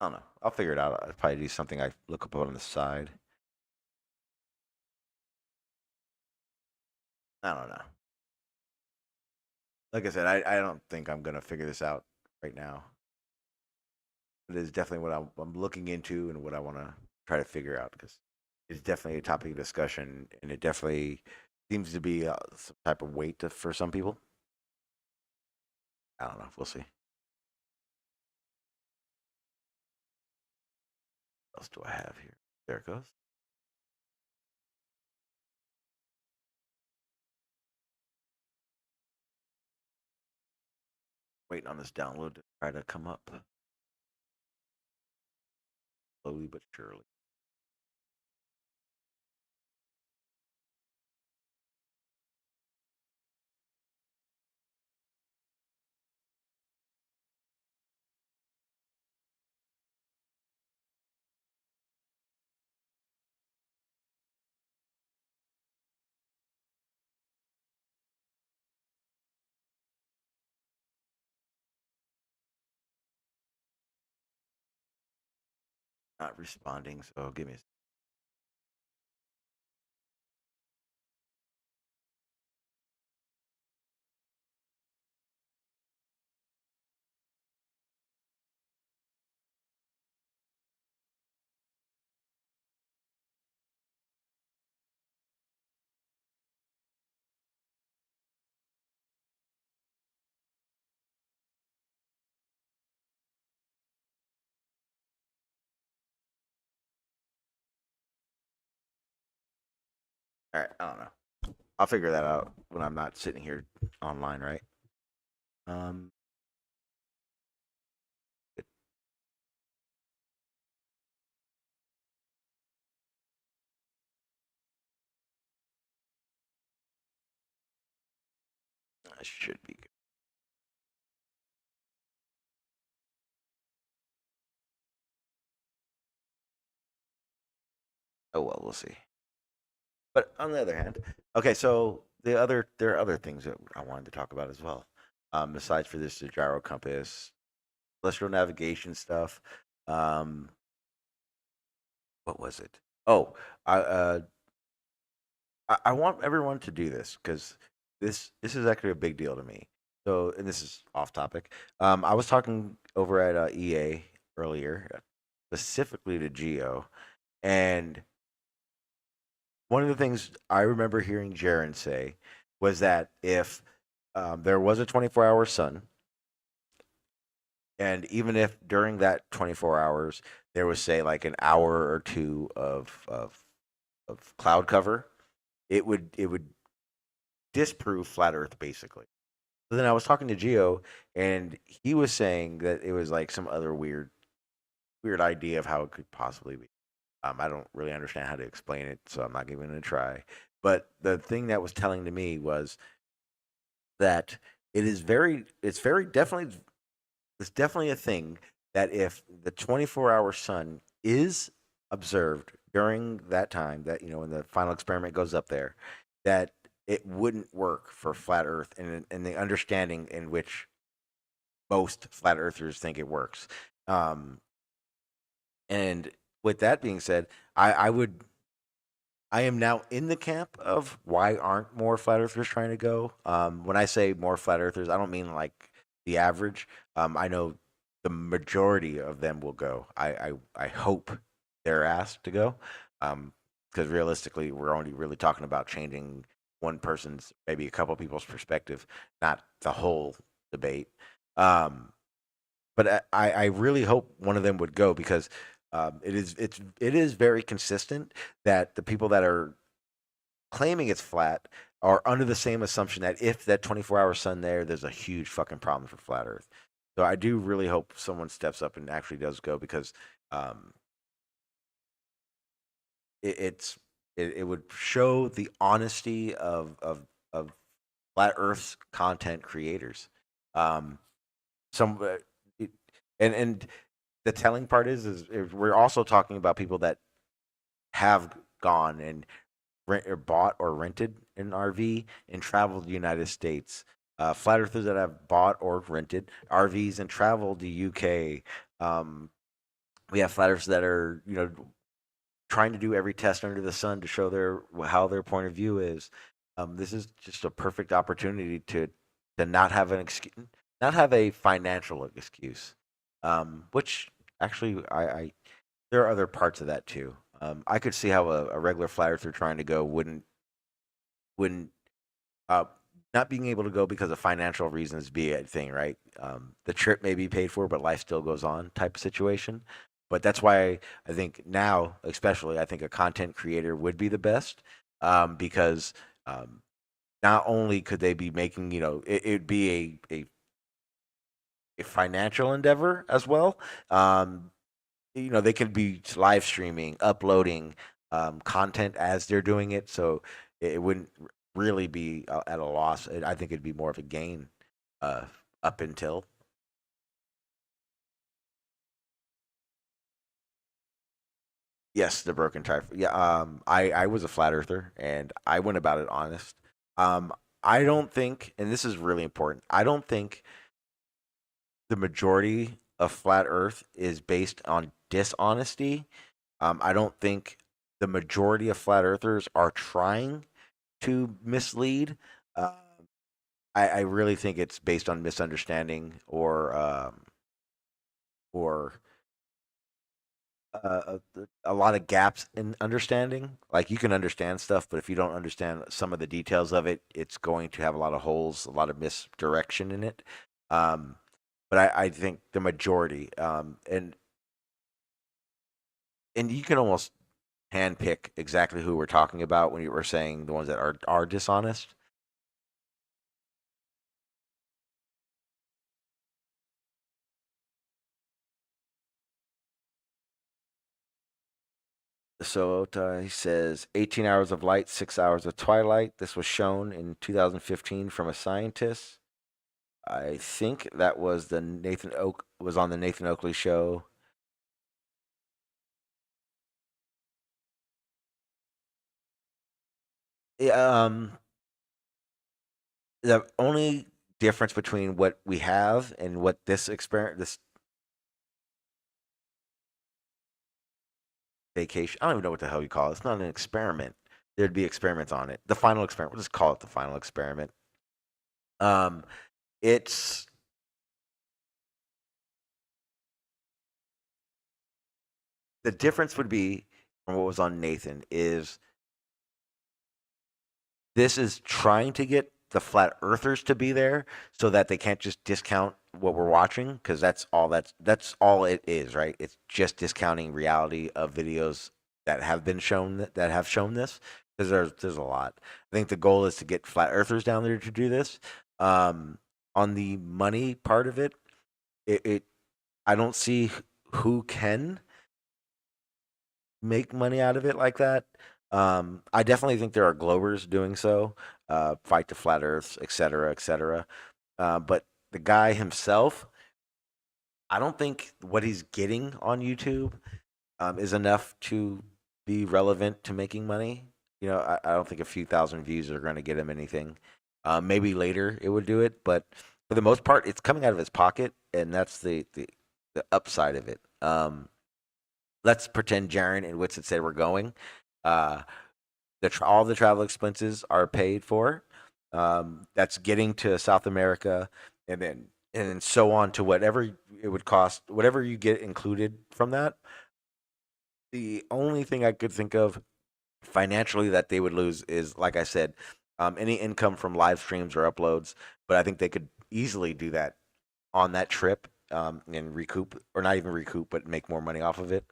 I don't know. I'll figure it out. I'll probably do something I look up on the side. I don't know. Like I said, I don't think I'm gonna figure this out right now. It is definitely what I'm looking into and what I want to try to figure out because it's definitely a topic of discussion and it definitely seems to be some type of weight for some people. I don't know. We'll see. What else do I have here? There it goes. Waiting on this download to try to come up slowly but surely. Not responding, so give me a All right, I don't know. I'll figure that out when I'm not sitting here online, right? Um, I should be good. Oh well, we'll see. But on the other hand, okay, so there are other things that I wanted to talk about as well. Besides for this, the gyro compass, celestial navigation stuff. Um, what was it? Oh, I want everyone to do this because this is actually a big deal to me. So, and this is off topic. I was talking over at EA earlier, specifically to Geo, and one of the things I remember hearing Jaren say was that if there was a 24-hour sun, and even if during that 24 hours there was say like an hour or two of cloud cover, it would disprove flat Earth basically. So then I was talking to Geo, and he was saying that it was like some other weird idea of how it could possibly be. I don't really understand how to explain it, so I'm not giving it a try. But the thing that was telling to me was that it's definitely a thing that if the 24-hour sun is observed during that time, that when the final experiment goes up there, that it wouldn't work for flat Earth, and the understanding in which most flat earthers think it works. Um, and with that being said, I am now in the camp of why aren't more flat earthers trying to go. When I say more flat earthers, I don't mean like the average. I know the majority of them will go. I hope they're asked to go, because realistically, we're only really talking about changing one person's, maybe a couple people's perspective, not the whole debate. Um, but I really hope one of them would go because it is very consistent that the people that are claiming it's flat are under the same assumption that if that 24-hour sun there's a huge fucking problem for flat Earth. So I do really hope someone steps up and actually does go because um, it, it's it would show the honesty of flat Earth's content creators. Um, some it, and the telling part is we're also talking about people that have gone and or bought or rented an RV and traveled the United States. Flat earthers that have bought or rented RVs and traveled the UK, We have flat earthers that are, trying to do every test under the sun to show how their point of view is. This is just a perfect opportunity to not have an excuse, not have a financial excuse. Which actually, I there are other parts of that too. I could see how a regular flat earther trying to go wouldn't uh, not being able to go because of financial reasons be a thing, right? The trip may be paid for, but life still goes on type of situation. But that's why I think now, especially, I think a content creator would be the best because not only could they be making, it'd be a financial endeavor as well. They could be live streaming, uploading content as they're doing it, so it wouldn't really be at a loss. I think it'd be more of a gain uh, up until. Yes, the broken tire. Yeah, I was a flat earther and I went about it honest. Um, I don't think, and this is really important. I don't think the majority of flat Earth is based on dishonesty. I don't think the majority of flat earthers are trying to mislead. Uh, I really think it's based on misunderstanding or a lot of gaps in understanding. Like you can understand stuff, but if you don't understand some of the details of it, it's going to have a lot of holes, a lot of misdirection in it. Um, but I think the majority, and you can almost handpick exactly who we're talking about when you were saying the ones that are dishonest. So he says 18 hours of light, 6 hours of twilight. This was shown in 2015 from a scientist. I think that was on the Nathan Oakley show. Yeah, the only difference between what we have and what this vacation, I don't even know what the hell you call it. It's not an experiment. There'd be experiments on it. The final experiment. We'll just call it the final experiment. Um, it's the difference would be from what was on Nathan is this is trying to get the flat earthers to be there so that they can't just discount what we're watching because that's all it is, right? It's just discounting reality of videos that have been shown that have shown this because there's a lot. I think the goal is to get flat earthers down there to do this. On the money part of it I don't see who can make money out of it like that. I definitely think there are Globers doing so, Fight to Flat Earths, et cetera, et cetera. But the guy himself, I don't think what he's getting on YouTube is enough to be relevant to making money. I don't think a few thousand views are going to get him anything. Maybe later it would do it, but for the most part, it's coming out of his pocket, and that's the upside of it. Let's pretend Jaren and Witsit said we're going. Uh, all the travel expenses are paid for. That's getting to South America, and then so on to whatever it would cost, whatever you get included from that. The only thing I could think of financially that they would lose is, like I said, any income from live streams or uploads. But I think they could easily do that on that trip and recoup, or not even recoup, but make more money off of it.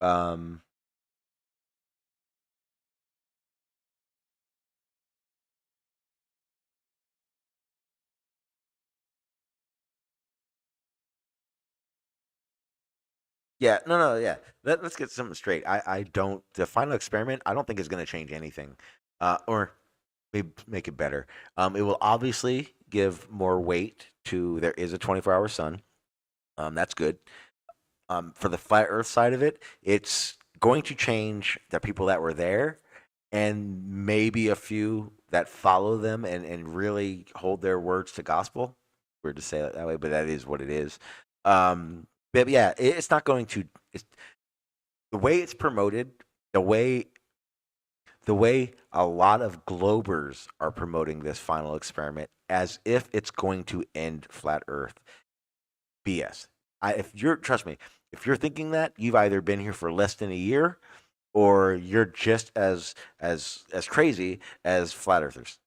Um, Yeah, no, yeah. Let's get something straight. I don't. The final experiment, I don't think is going to change anything, or maybe make it better. It will obviously give more weight to there is a 24-hour sun. That's good. For the flat Earth side of it, it's going to change the people that were there, and maybe a few that follow them and really hold their words to gospel. Weird to say it that way, but that is what it is. Um, But yeah, it's not going to. It's, the way it's promoted, the way a lot of globers are promoting this final experiment as if it's going to end flat Earth. BS. If you're trust me, if you're thinking that, you've either been here for less than a year, or you're just as crazy as flat earthers.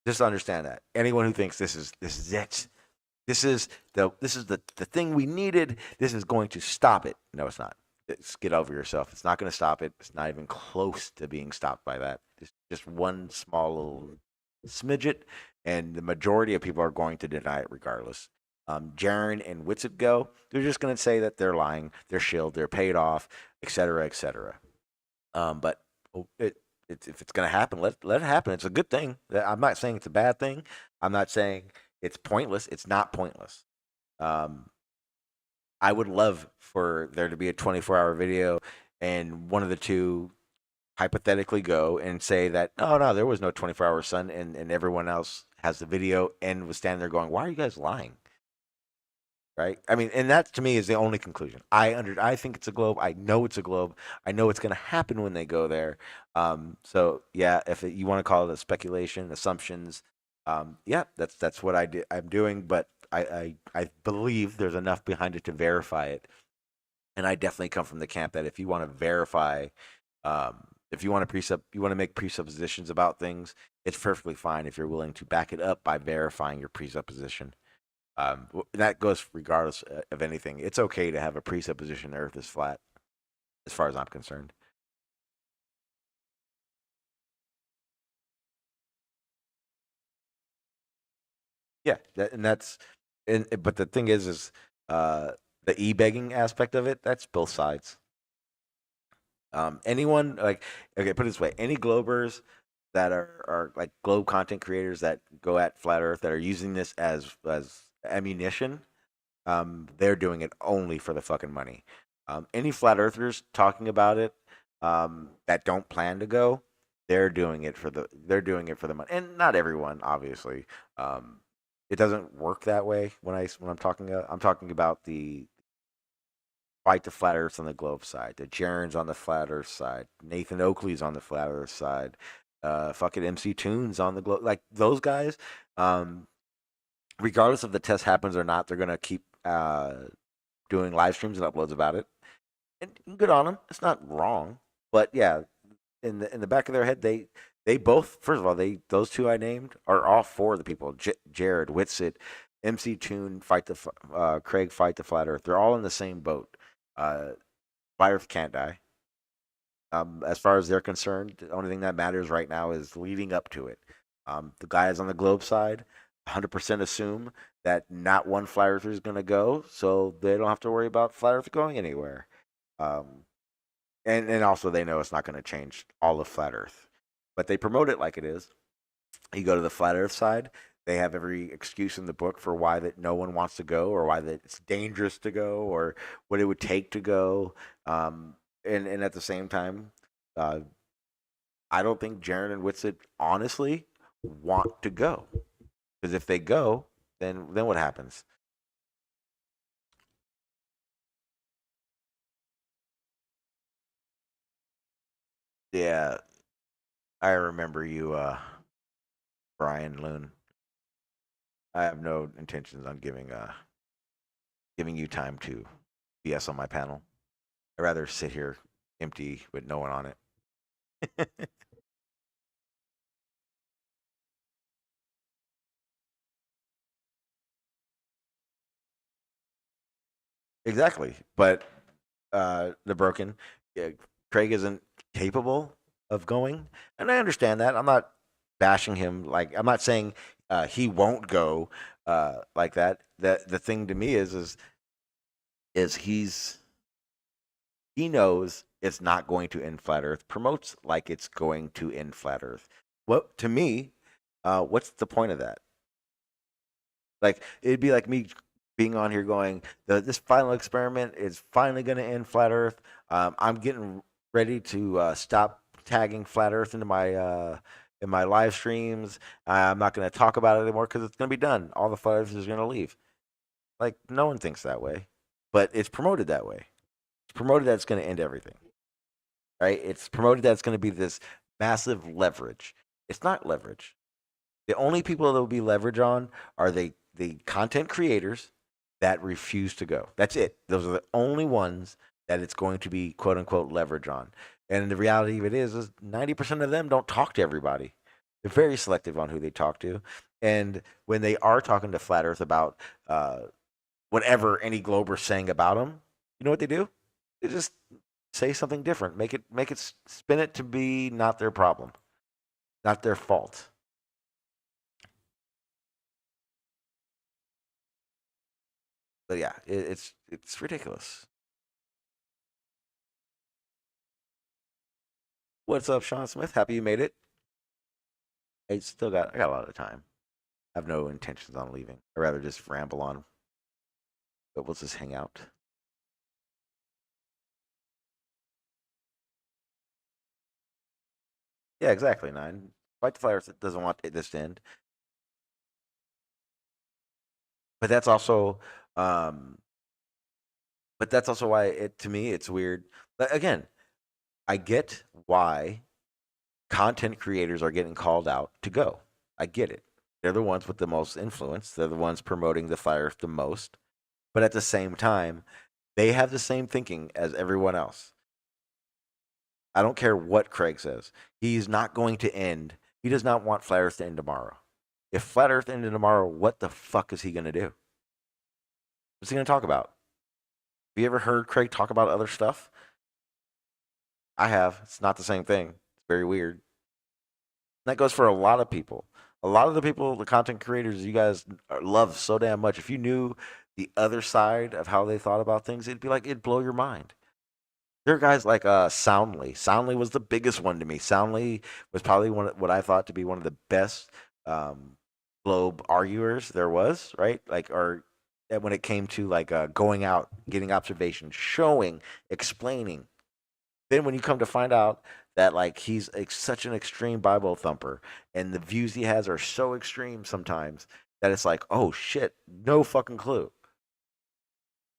Just understand that. Anyone who thinks this is it, this is the thing we needed. This is going to stop it. No, it's not. Get over yourself. It's not going to stop it. It's not even close to being stopped by that. Just one small little smidget, and the majority of people are going to deny it regardless. Jaren and Witsit go. They're just going to say that they're lying, they're shilled, they're paid off, etc., etc. But if it's going to happen, let it happen. It's a good thing. I'm not saying it's a bad thing. I'm not saying it's pointless. It's not pointless. Um, I would love for there to be a 24-hour video and one of the two hypothetically go and say that, oh, no, there was no 24-hour sun, and everyone else has the video and was standing there going, why are you guys lying? Right? I mean, and that to me is the only conclusion. I think it's a globe. I know it's a globe. I know it's going to happen when they go there. So yeah, if you want to call it a speculation, assumptions, yeah, that's what I'm doing. But I believe there's enough behind it to verify it. And I definitely come from the camp that if you want to verify, if you want to make presuppositions about things, it's perfectly fine if you're willing to back it up by verifying your presupposition. That goes regardless of anything. It's okay to have a presupposition the Earth is flat, as far as I'm concerned. Yeah, but the thing is the e-begging aspect of it. That's both sides. Anyone like, okay, put it this way: any globers that are like globe content creators that go at flat Earth that are using this as ammunition, they're doing it only for the fucking money. Any flat earthers talking about it, that don't plan to go, they're doing it for the money, and not everyone, obviously. It doesn't work that way when I'm talking about the fight the flat Earths on the globe side, the Jaren's on the flat Earth side, Nathan Oakley's on the flat Earth side, fucking MC Tunes on the globe, like those guys. Um, Regardless if the test happens or not, they're gonna keep doing live streams and uploads about it. And good on them. It's not wrong, but yeah, in the back of their head, they both, first of all, those two I named are all for the people. Jared Whitsit, MC Tune, Craig, fight the flat Earth. They're all in the same boat. Flat Earth can't die. As far as they're concerned, the only thing that matters right now is leading up to it. The guys on the globe side 100% assume that not one flat earther is going to go, so they don't have to worry about flat Earth going anywhere. Um, and also they know it's not going to change all of flat Earth, but they promote it like it is. You go to the flat Earth side, they have every excuse in the book for why that no one wants to go, or why that it's dangerous to go, or what it would take to go. And at the same time, uh, I don't think Jaren and Whitsit honestly want to go, because if they go, then what happens? Yeah, I remember you, Brian Loon. I have no intentions on giving you time to BS on my panel. I'd rather sit here empty with no one on it. Exactly, but the broken, yeah, Craig isn't capable of going, and I understand that. I'm not bashing him. Like, I'm not saying he won't go like that. The thing to me is he knows it's not going to end flat Earth. Promotes like it's going to end flat Earth. What to me, what's the point of that? Like, it'd be like me being on here going, this final experiment is finally going to end flat Earth. I'm getting ready to stop tagging flat Earth in my live streams. I'm not going to talk about it anymore because it's going to be done. All the flat Earthers are going to leave. Like, no one thinks that way. but it's promoted that way. It's promoted that it's going to end everything, right? It's promoted that it's going to be this massive leverage. It's not leverage. The only people that will be leverage on are the content creators that refuse to go. That's it. Those are the only ones that it's going to be quote unquote leverage on. And the reality of it is 90% of them don't talk to everybody. They're very selective on who they talk to. And when they are talking to Flat Earth about whatever any Glober's saying about them, you know what they do? They just say something different. Make it spin it to be not their problem, not their fault. But yeah, it's ridiculous. What's up, Sean Smith? Happy you made it. I got a lot of time. I have no intentions on leaving. I'd rather just ramble on. But we'll just hang out. Yeah, exactly. Nine. Fight the Flyers doesn't want this to end. But that's also why to me it's weird. But again, I get why content creators are getting called out to go. I get it. They're the ones with the most influence. They're the ones promoting the Fire the most. But at the same time, they have the same thinking as everyone else. I don't care what Craig says. He's not going to end. He does not want Flat Earth to end tomorrow. If Flat Earth ended tomorrow, what the fuck is he going to do? What's he going to talk about? Have you ever heard Craig talk about other stuff? I have. It's not the same thing. It's very weird. That goes for a lot of people. A lot of the people, the content creators you guys love so damn much, if you knew the other side of how they thought about things, it'd blow your mind. There are guys like Soundly. Soundly was the biggest one to me. Soundly was probably what I thought to be one of the best globe arguers there was, right? When it came to going out, getting observations, showing, explaining. Then when you come to find out that he's such an extreme Bible thumper and the views he has are so extreme sometimes that it's like, oh shit, no fucking clue.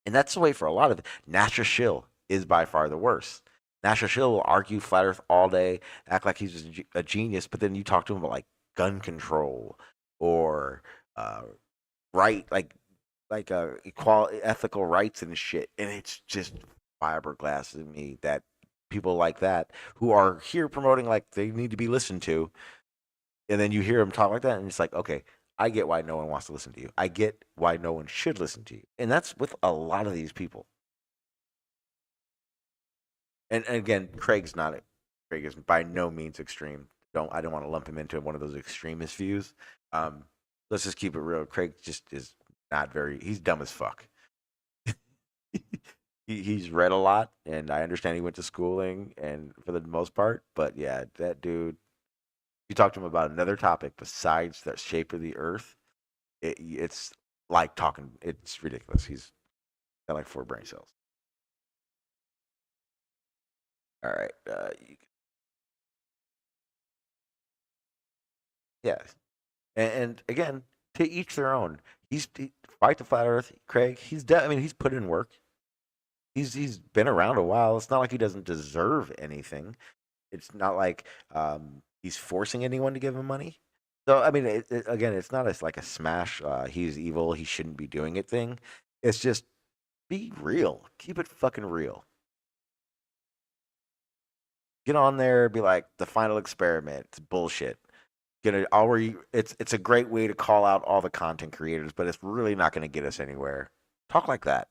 And that's the way for a lot of it. Nasha Shill is by far the worst. Nasha Shill will argue flat earth all day, act like he's a genius, but then you talk to him about gun control or right equality, ethical rights and shit, and it's just fiberglass to me that people like that who are here promoting they need to be listened to, and then you hear them talk like that, and it's like, okay, I get why no one wants to listen to you. I get why no one should listen to you, and that's with a lot of these people. And again, Craig is by no means extreme. I don't want to lump him into one of those extremist views. Let's just keep it real. Craig just is not very. He's dumb as fuck. He's read a lot, and I understand he went to schooling, and for the most part. But yeah, that dude. You talk to him about another topic besides the shape of the Earth, it's like talking. It's ridiculous. He's got 4 brain cells. All right. Yeah, and again, to each their own. Fight the flat Earth, Craig. He's he's put in work. He's been around a while. It's not like he doesn't deserve anything. It's not like he's forcing anyone to give him money. So again, it's not like a smash. He's evil. He shouldn't be doing it thing. It's just be real. Keep it fucking real. Get on there. Be like the final experiment. It's bullshit. It's a great way to call out all the content creators, but it's really not going to get us anywhere. Talk like that.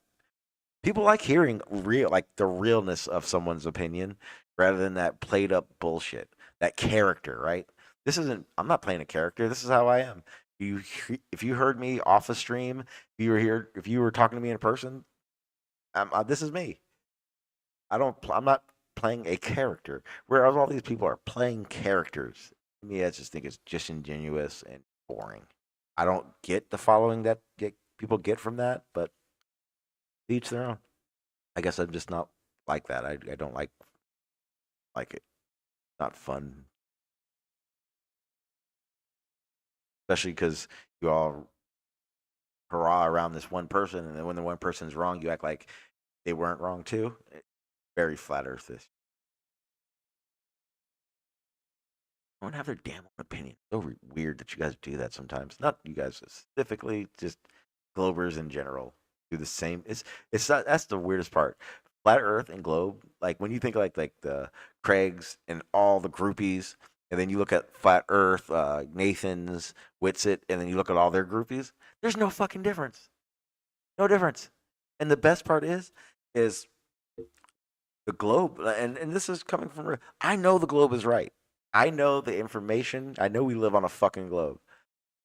People like hearing the realness of someone's opinion rather than that played up bullshit. That character, right? I'm not playing a character. This is how I am. If you heard me off a stream, if you were talking to me in person, this is me. I'm not playing a character. Whereas all these people are playing characters. To me, I just think it's disingenuous and boring. I don't get the following that people get from that, but each their own. I guess I'm just not like that. I don't like it. Not fun. Especially because you all hurrah around this one person, and then when the one person's wrong, you act like they weren't wrong too. Very flat earthish. Everyone have their damn own opinion. So weird that you guys do that sometimes. Not you guys specifically, just Globers in general do the same. It's not, that's the weirdest part. Flat Earth and Globe, like when you think like the Craigs and all the groupies, and then you look at Flat Earth, Nathan's, Witsit, and then you look at all their groupies. There's no fucking difference. No difference. And the best part is the globe, and this is coming from. I know the globe is right. I know the information. I know we live on a fucking globe.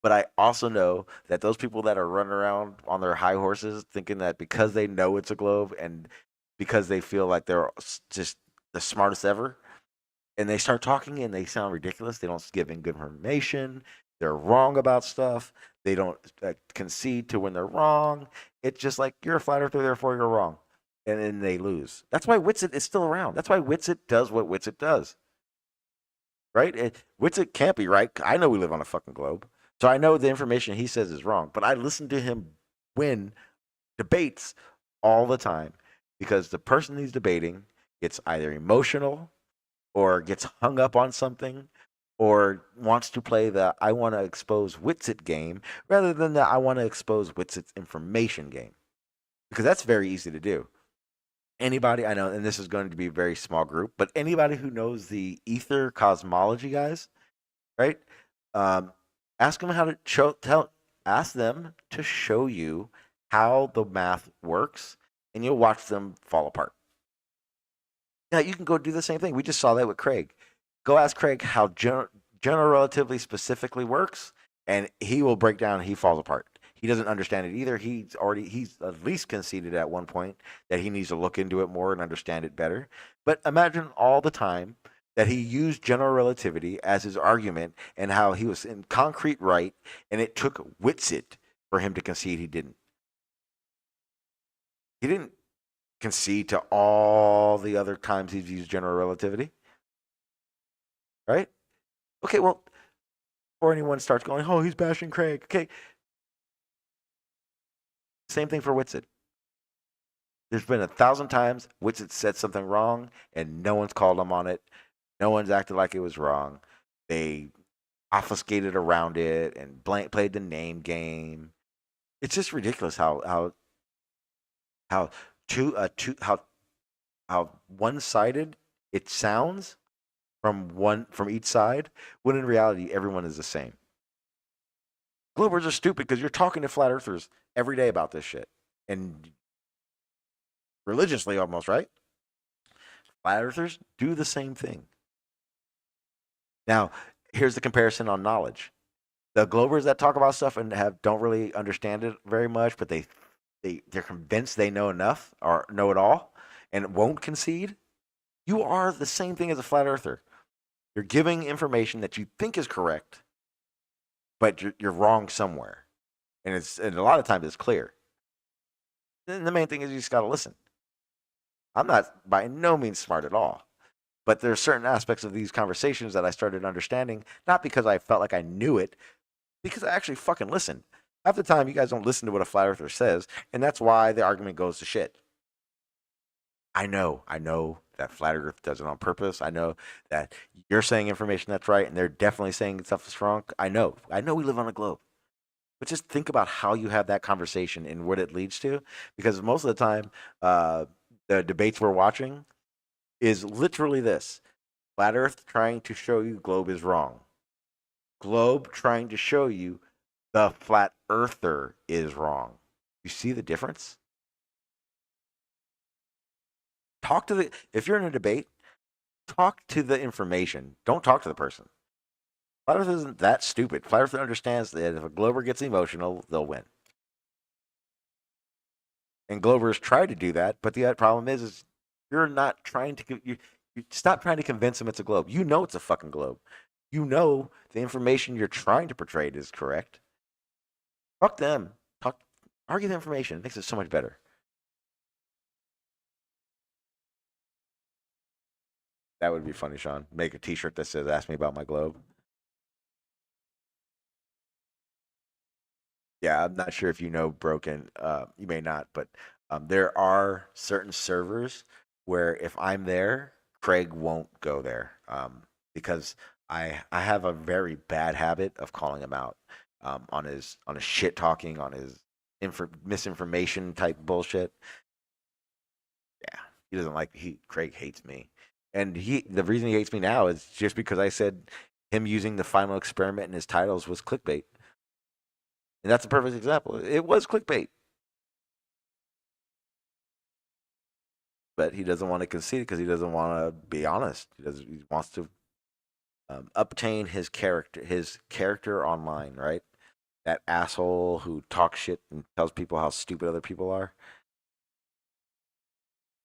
But I also know that those people that are running around on their high horses thinking that because they know it's a globe and because they feel like they're just the smartest ever, and they start talking and they sound ridiculous. They don't give in good information. They're wrong about stuff. They don't concede to when they're wrong. It's just like you're a flat earther, therefore you're wrong. And then they lose. That's why Witsit is still around. That's why Witsit does what Witsit does. Right? Witsit can't be right. I know we live on a fucking globe. So I know the information he says is wrong. But I listen to him win debates all the time because the person he's debating gets either emotional or gets hung up on something or wants to play the I want to expose Witsit game rather than the I want to expose Witsit's information game. Because that's very easy to do. Anybody I know, and this is going to be a very small group, but anybody who knows the ether cosmology guys, right? Ask them how to ask them to show you how the math works, and you'll watch them fall apart. Now you can go do the same thing. We just saw that with Craig. Go ask Craig how general relativity specifically works, and he will break down. He falls apart. He doesn't understand it either. He's at least conceded at one point that he needs to look into it more and understand it better. But imagine all the time that he used general relativity as his argument and how he was in concrete right, and it took Witsit for him to concede he didn't. He didn't concede to all the other times he's used general relativity. Right? Okay, well, before anyone starts going, oh, he's bashing Craig. Okay. Same thing for Witsit. There's been 1,000 times Witsit said something wrong, and no one's called him on it. No one's acted like it was wrong. They obfuscated around it and played the name game. It's just ridiculous how one-sided it sounds from each side, when in reality everyone is the same. Globers are stupid because you're talking to flat earthers every day about this shit. And religiously almost, right? Flat earthers do the same thing. Now, here's the comparison on knowledge. The Globers that talk about stuff and don't really understand it very much, but they're convinced they know enough or know it all and won't concede. You are the same thing as a flat earther. You're giving information that you think is correct, but you're wrong somewhere. And a lot of times it's clear. And the main thing is you just got to listen. I'm not by no means smart at all. But there are certain aspects of these conversations that I started understanding, not because I felt like I knew it, because I actually fucking listened. Half the time, you guys don't listen to what a flat earther says, and that's why the argument goes to shit. I know that flat earth does it on purpose. I know that you're saying information that's right, and they're definitely saying stuff that's wrong. I know we live on a globe. But just think about how you have that conversation and what it leads to, because most of the time, the debates we're watching is literally this: flat earth trying to show you globe is wrong. Globe trying to show you the flat earther is wrong. You see the difference? If you're in a debate, talk to the information. Don't talk to the person. Flat earth isn't that stupid. Flat earth understands that if a Glober gets emotional, they'll win. And Glovers try to do that, but the problem is you're not trying to you stop trying to convince them it's a globe. You know it's a fucking globe. You know the information you're trying to portray is correct. Fuck them. Argue the information. It makes it so much better. That would be funny, Sean. Make a T-shirt that says "Ask me about my globe." Yeah, I'm not sure if you know Broken. You may not, but there are certain servers where if I'm there, Craig won't go there because I have a very bad habit of calling him out on his shit talking, on his misinformation type bullshit. Yeah, he doesn't like Craig hates me, and the reason he hates me now is just because I said him using the final experiment in his titles was clickbait. And that's a perfect example. It was clickbait, but he doesn't want to concede because he doesn't want to be honest. He wants to obtain his character online, right? That asshole who talks shit and tells people how stupid other people are,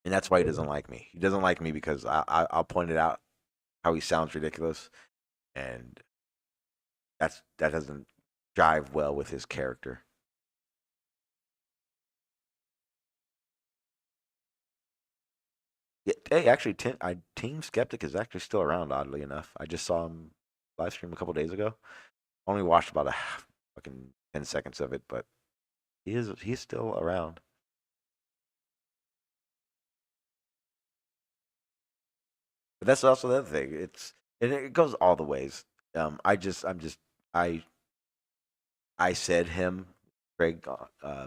and that's why he doesn't like me. He doesn't like me because I'll point it out how he sounds ridiculous, and that doesn't jive well with his character. Yeah, hey, actually, Team Skeptic is actually still around. Oddly enough, I just saw him live stream a couple days ago. Only watched about a fucking 10 seconds of it, but he's still around. But that's also the other thing. It goes all the ways. I I said him, Craig,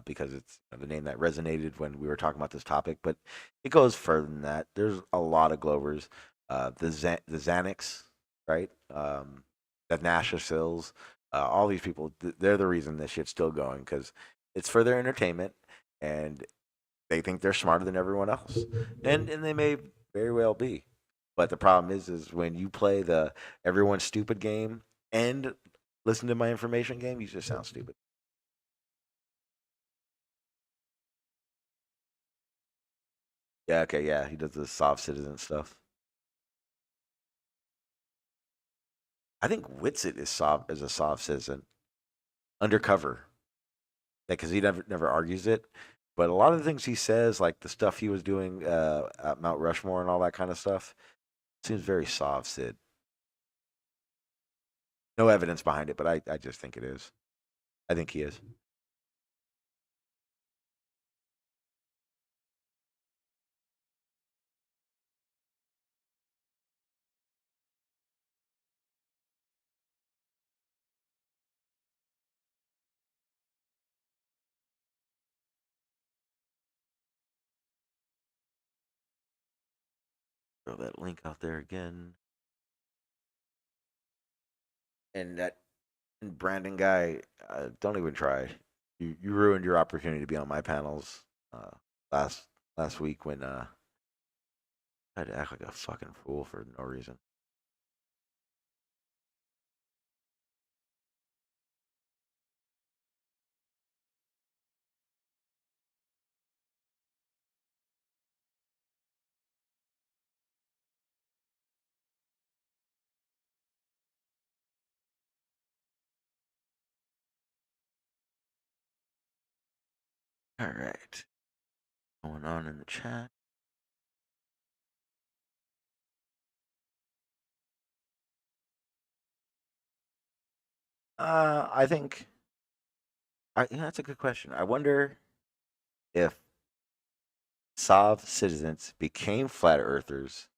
because it's the name that resonated when we were talking about this topic. But it goes further than that. There's a lot of Glovers. The Xanax, right? The Nasha Sills, all these people. They're the reason this shit's still going because it's for their entertainment, and they think they're smarter than everyone else, and they may very well be. But the problem is when you play the everyone's stupid game and listen to my information game, you just sound stupid. Yeah, okay, yeah, he does the soft citizen stuff. I think Witsit is a soft citizen undercover. Yeah, because he never argues it. But a lot of the things he says, like the stuff he was doing at Mount Rushmore and all that kind of stuff, seems very soft Sid. No evidence behind it, but I just think it is. I think he is. Throw that link out there again. And that Brandon guy, don't even try. You ruined your opportunity to be on my panels uh, last last week when I had to act like a fucking fool for no reason. All right, going on in the chat. I think that's a good question. I wonder if Sov citizens became flat earthers,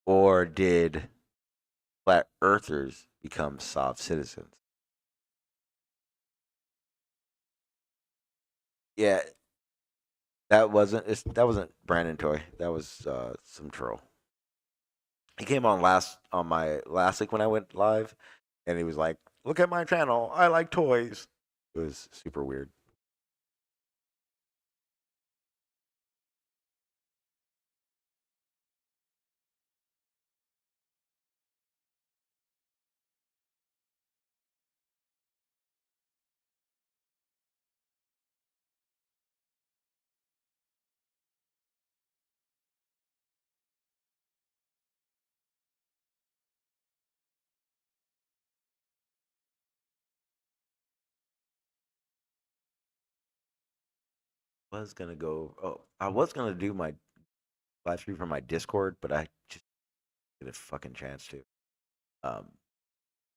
or did flat earthers become Sov citizens? Yeah, that wasn't Brandon Toy. That was some troll. He came on my last week when I went live, and he was like, "Look at my channel. I like toys." It was super weird. Was gonna go. Oh, I was gonna do my live stream from my Discord, but I just didn't get a fucking chance to. Um,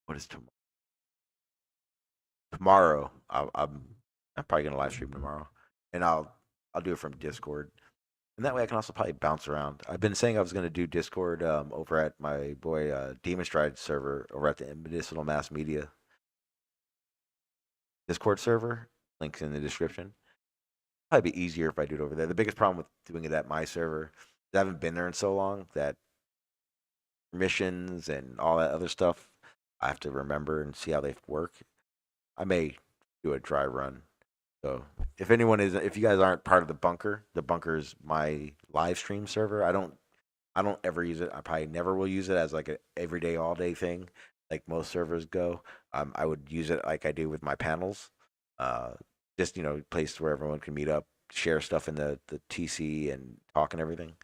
what is tomorrow? tomorrow, I'm probably gonna live stream tomorrow, and I'll do it from Discord, and that way I can also probably bounce around. I've been saying I was gonna do Discord over at my boy Demon Stride server over at the Medicinal Mass Media Discord server. Links in the description. Probably be easier if I do it over there. The biggest problem with doing it at my server is I haven't been there in so long that missions and all that other stuff I have to remember and see how they work. I may do a dry run. So if you guys aren't part of the bunker is my live stream server. I don't ever use it. I probably never will use it as like a everyday all day thing, like most servers go. I would use it like I do with my panels. Just place where everyone can meet up, share stuff in the TC and talk and everything.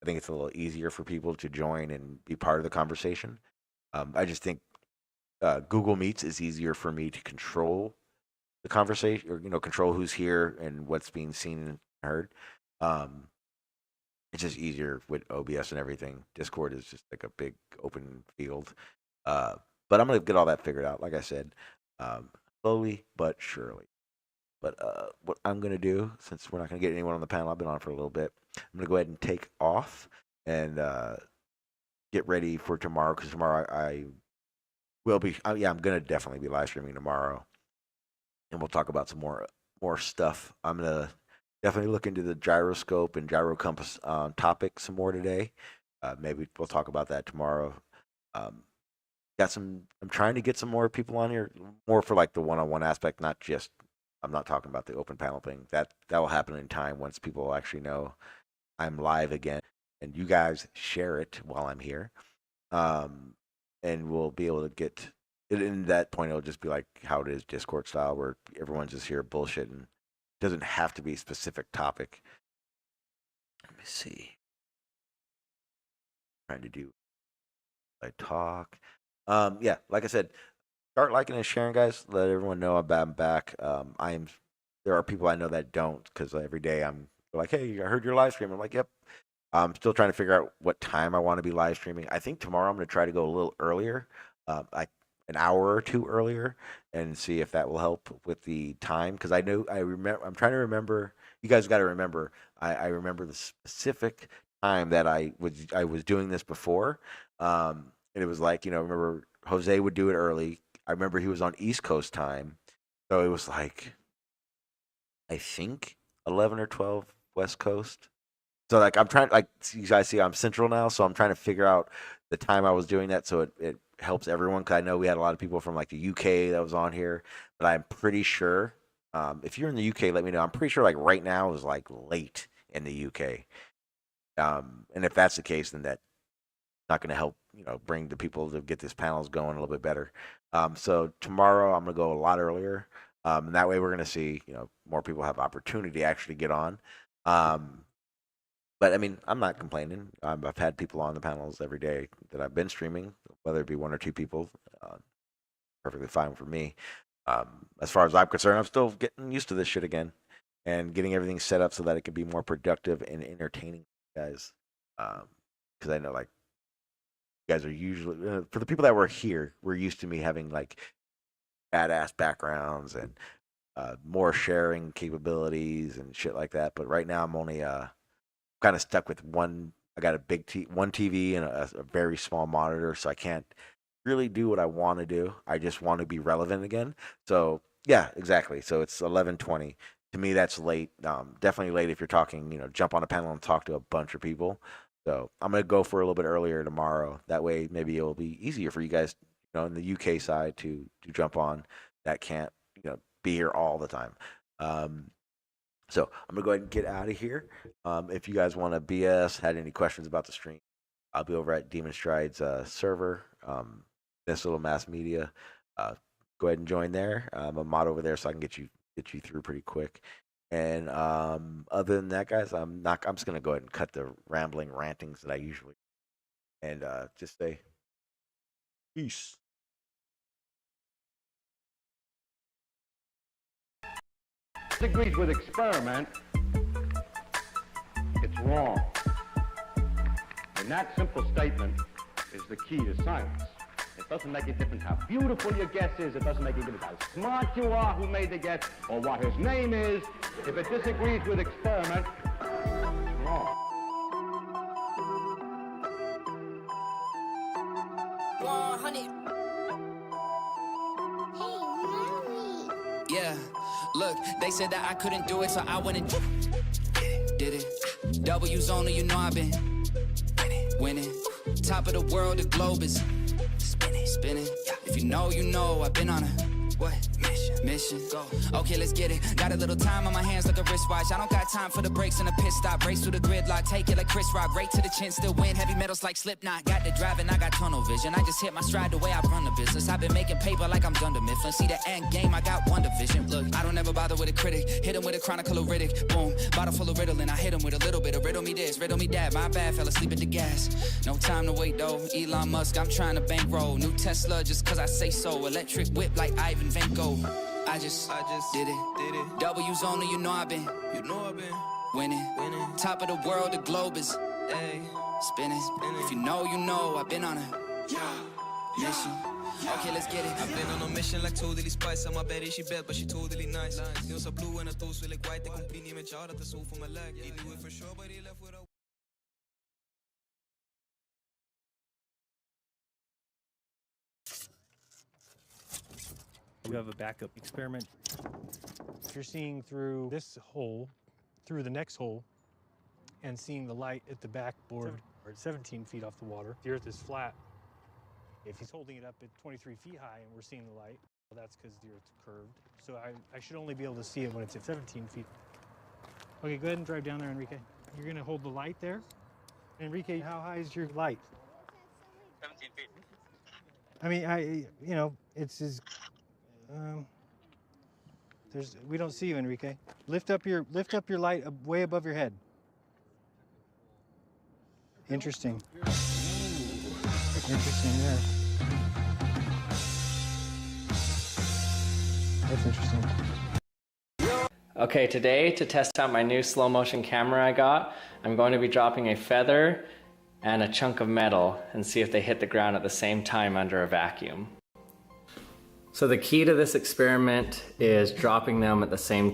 I think it's a little easier for people to join and be part of the conversation. I just think Google Meets is easier for me to control the conversation, or control who's here and what's being seen and heard. It's just easier with OBS and everything. Discord is just like a big open field. But I'm gonna get all that figured out. Like I said, slowly but surely. But what I'm gonna do, since we're not gonna get anyone on the panel, I've been on for a little bit. I'm gonna go ahead and take off and get ready for tomorrow, because tomorrow I will be. I'm gonna definitely be live streaming tomorrow, and we'll talk about some more stuff. I'm gonna definitely look into the gyroscope and gyro compass topic some more today. Maybe we'll talk about that tomorrow. I'm trying to get some more people on here, more for like the one-on-one aspect, not just. I'm not talking about the open panel thing. That will happen in time once people actually know I'm live again, and you guys share it while I'm here. And we'll be able to get it. In that point, it'll just be like how it is Discord style, where everyone's just here bullshitting. It doesn't have to be a specific topic. Let me see. Trying to do. I talk. Yeah, like I said, start liking and sharing, guys. Let everyone know I'm back. There are people I know that don't, because every day I'm like, hey, I heard your live stream. I'm like, yep. I'm still trying to figure out what time I want to be live streaming. I think tomorrow I'm going to try to go a little earlier, like an hour or two earlier, and see if that will help with the time. Because I'm trying to remember. You guys got to remember. I remember the specific time that I was doing this before, and it was like, remember Jose would do it early. I remember he was on East Coast time, so it was like, I think 11 or 12 West Coast. So like I'm trying, like you guys see, I'm Central now, so I'm trying to figure out the time I was doing that, so it helps everyone. Because I know we had a lot of people from like the UK that was on here, but I'm pretty sure if you're in the UK, let me know. I'm pretty sure like right now is like late in the UK, and if that's the case, then that's not going to help bring the people to get this panels going a little bit better. So tomorrow I'm going to go a lot earlier, and that way we're going to see more people have opportunity to actually get on. But I mean, I'm not complaining. I've had people on the panels every day that I've been streaming, whether it be one or two people. Perfectly fine for me. As far as I'm concerned, I'm still getting used to this shit again, and getting everything set up so that it can be more productive and entertaining, guys. Because I know, like, you guys are usually, for the people that were here, we're used to me having like badass backgrounds and more sharing capabilities and shit like that. But right now, I'm only kind of stuck with one. I got one TV and a very small monitor, so I can't really do what I want to do. I just want to be relevant again. So yeah, exactly. So it's 11:20. To me, that's late. Definitely late if you're talking. Jump on a panel and talk to a bunch of people. So I'm gonna go for a little bit earlier tomorrow. That way, maybe it'll be easier for you guys, in the UK side to jump on. That can't, be here all the time. So I'm gonna go ahead and get out of here. If you guys want to BS, had any questions about the stream, I'll be over at Demon Stride's server, this little mass media. Go ahead and join there. I'm a mod over there, so I can get you through pretty quick. And other than that, guys, I'm just gonna go ahead and cut the rambling rantings that I usually, and just say peace. Disagrees with experiment, it's wrong. And that simple statement is the key to science. It It doesn't make a difference how beautiful your guess is. It doesn't make a difference how smart you are who made the guess or what his name is. If it disagrees with experiment, it's wrong. Yeah, look, they said that I couldn't do it, so I went and did it. W's only, you know I've been winning. Top of the world, the globe is spinning. If you know, I've been on a what? Mission. Go. Okay, let's get it. Got a little time on my hands like a wristwatch. I don't got time for the breaks and the pit stop. Race through the gridlock, take it like Chris Rock. Right to the chin, still win. Heavy metals like Slipknot. Got the driving, I got tunnel vision. I just hit my stride the way I run the business. I've been making paper like I'm Dunder Mifflin. See the end game, I got one division. Look, I don't ever bother with a critic. Hit him with a chronicle of Riddick. Boom, bottle full of Ritalin. I hit him with a little bit of riddle me this, riddle me that. My bad, fell asleep at the gas. No time to wait though. Elon Musk, I'm trying to bankroll. New Tesla just cause I say so. Electric whip like Ivan Vanko. I just did it. W's only, you know I've been winning. Top of the world, the globe is spinning. If you know, I've been on a mission. Okay, let's get it. I've been on a mission like totally spice. I'm a bad she bad, but she totally nice. Nails are blue and her toes feel like white. They cumpli niet met jou, dat is zo voor mijn lijk. He knew it for sure, but he left with a You have a backup experiment. If you're seeing through this hole, through the next hole, and seeing the light at the backboard, or 17 feet off the water, the Earth is flat. If he's holding it up at 23 feet high and we're seeing the light, well, that's because the Earth's curved. So I should only be able to see it when it's at 17 feet. Okay, go ahead and drive down there, Enrique. You're gonna hold the light there. Enrique, how high is your light? 17 feet. I mean, it's as we don't see you, Enrique. Lift up your light way above your head. Interesting. Interesting there. That's interesting. Okay, today to test out my new slow motion camera I got, I'm going to be dropping a feather and a chunk of metal and see if they hit the ground at the same time under a vacuum. So the key to this experiment is dropping them at the same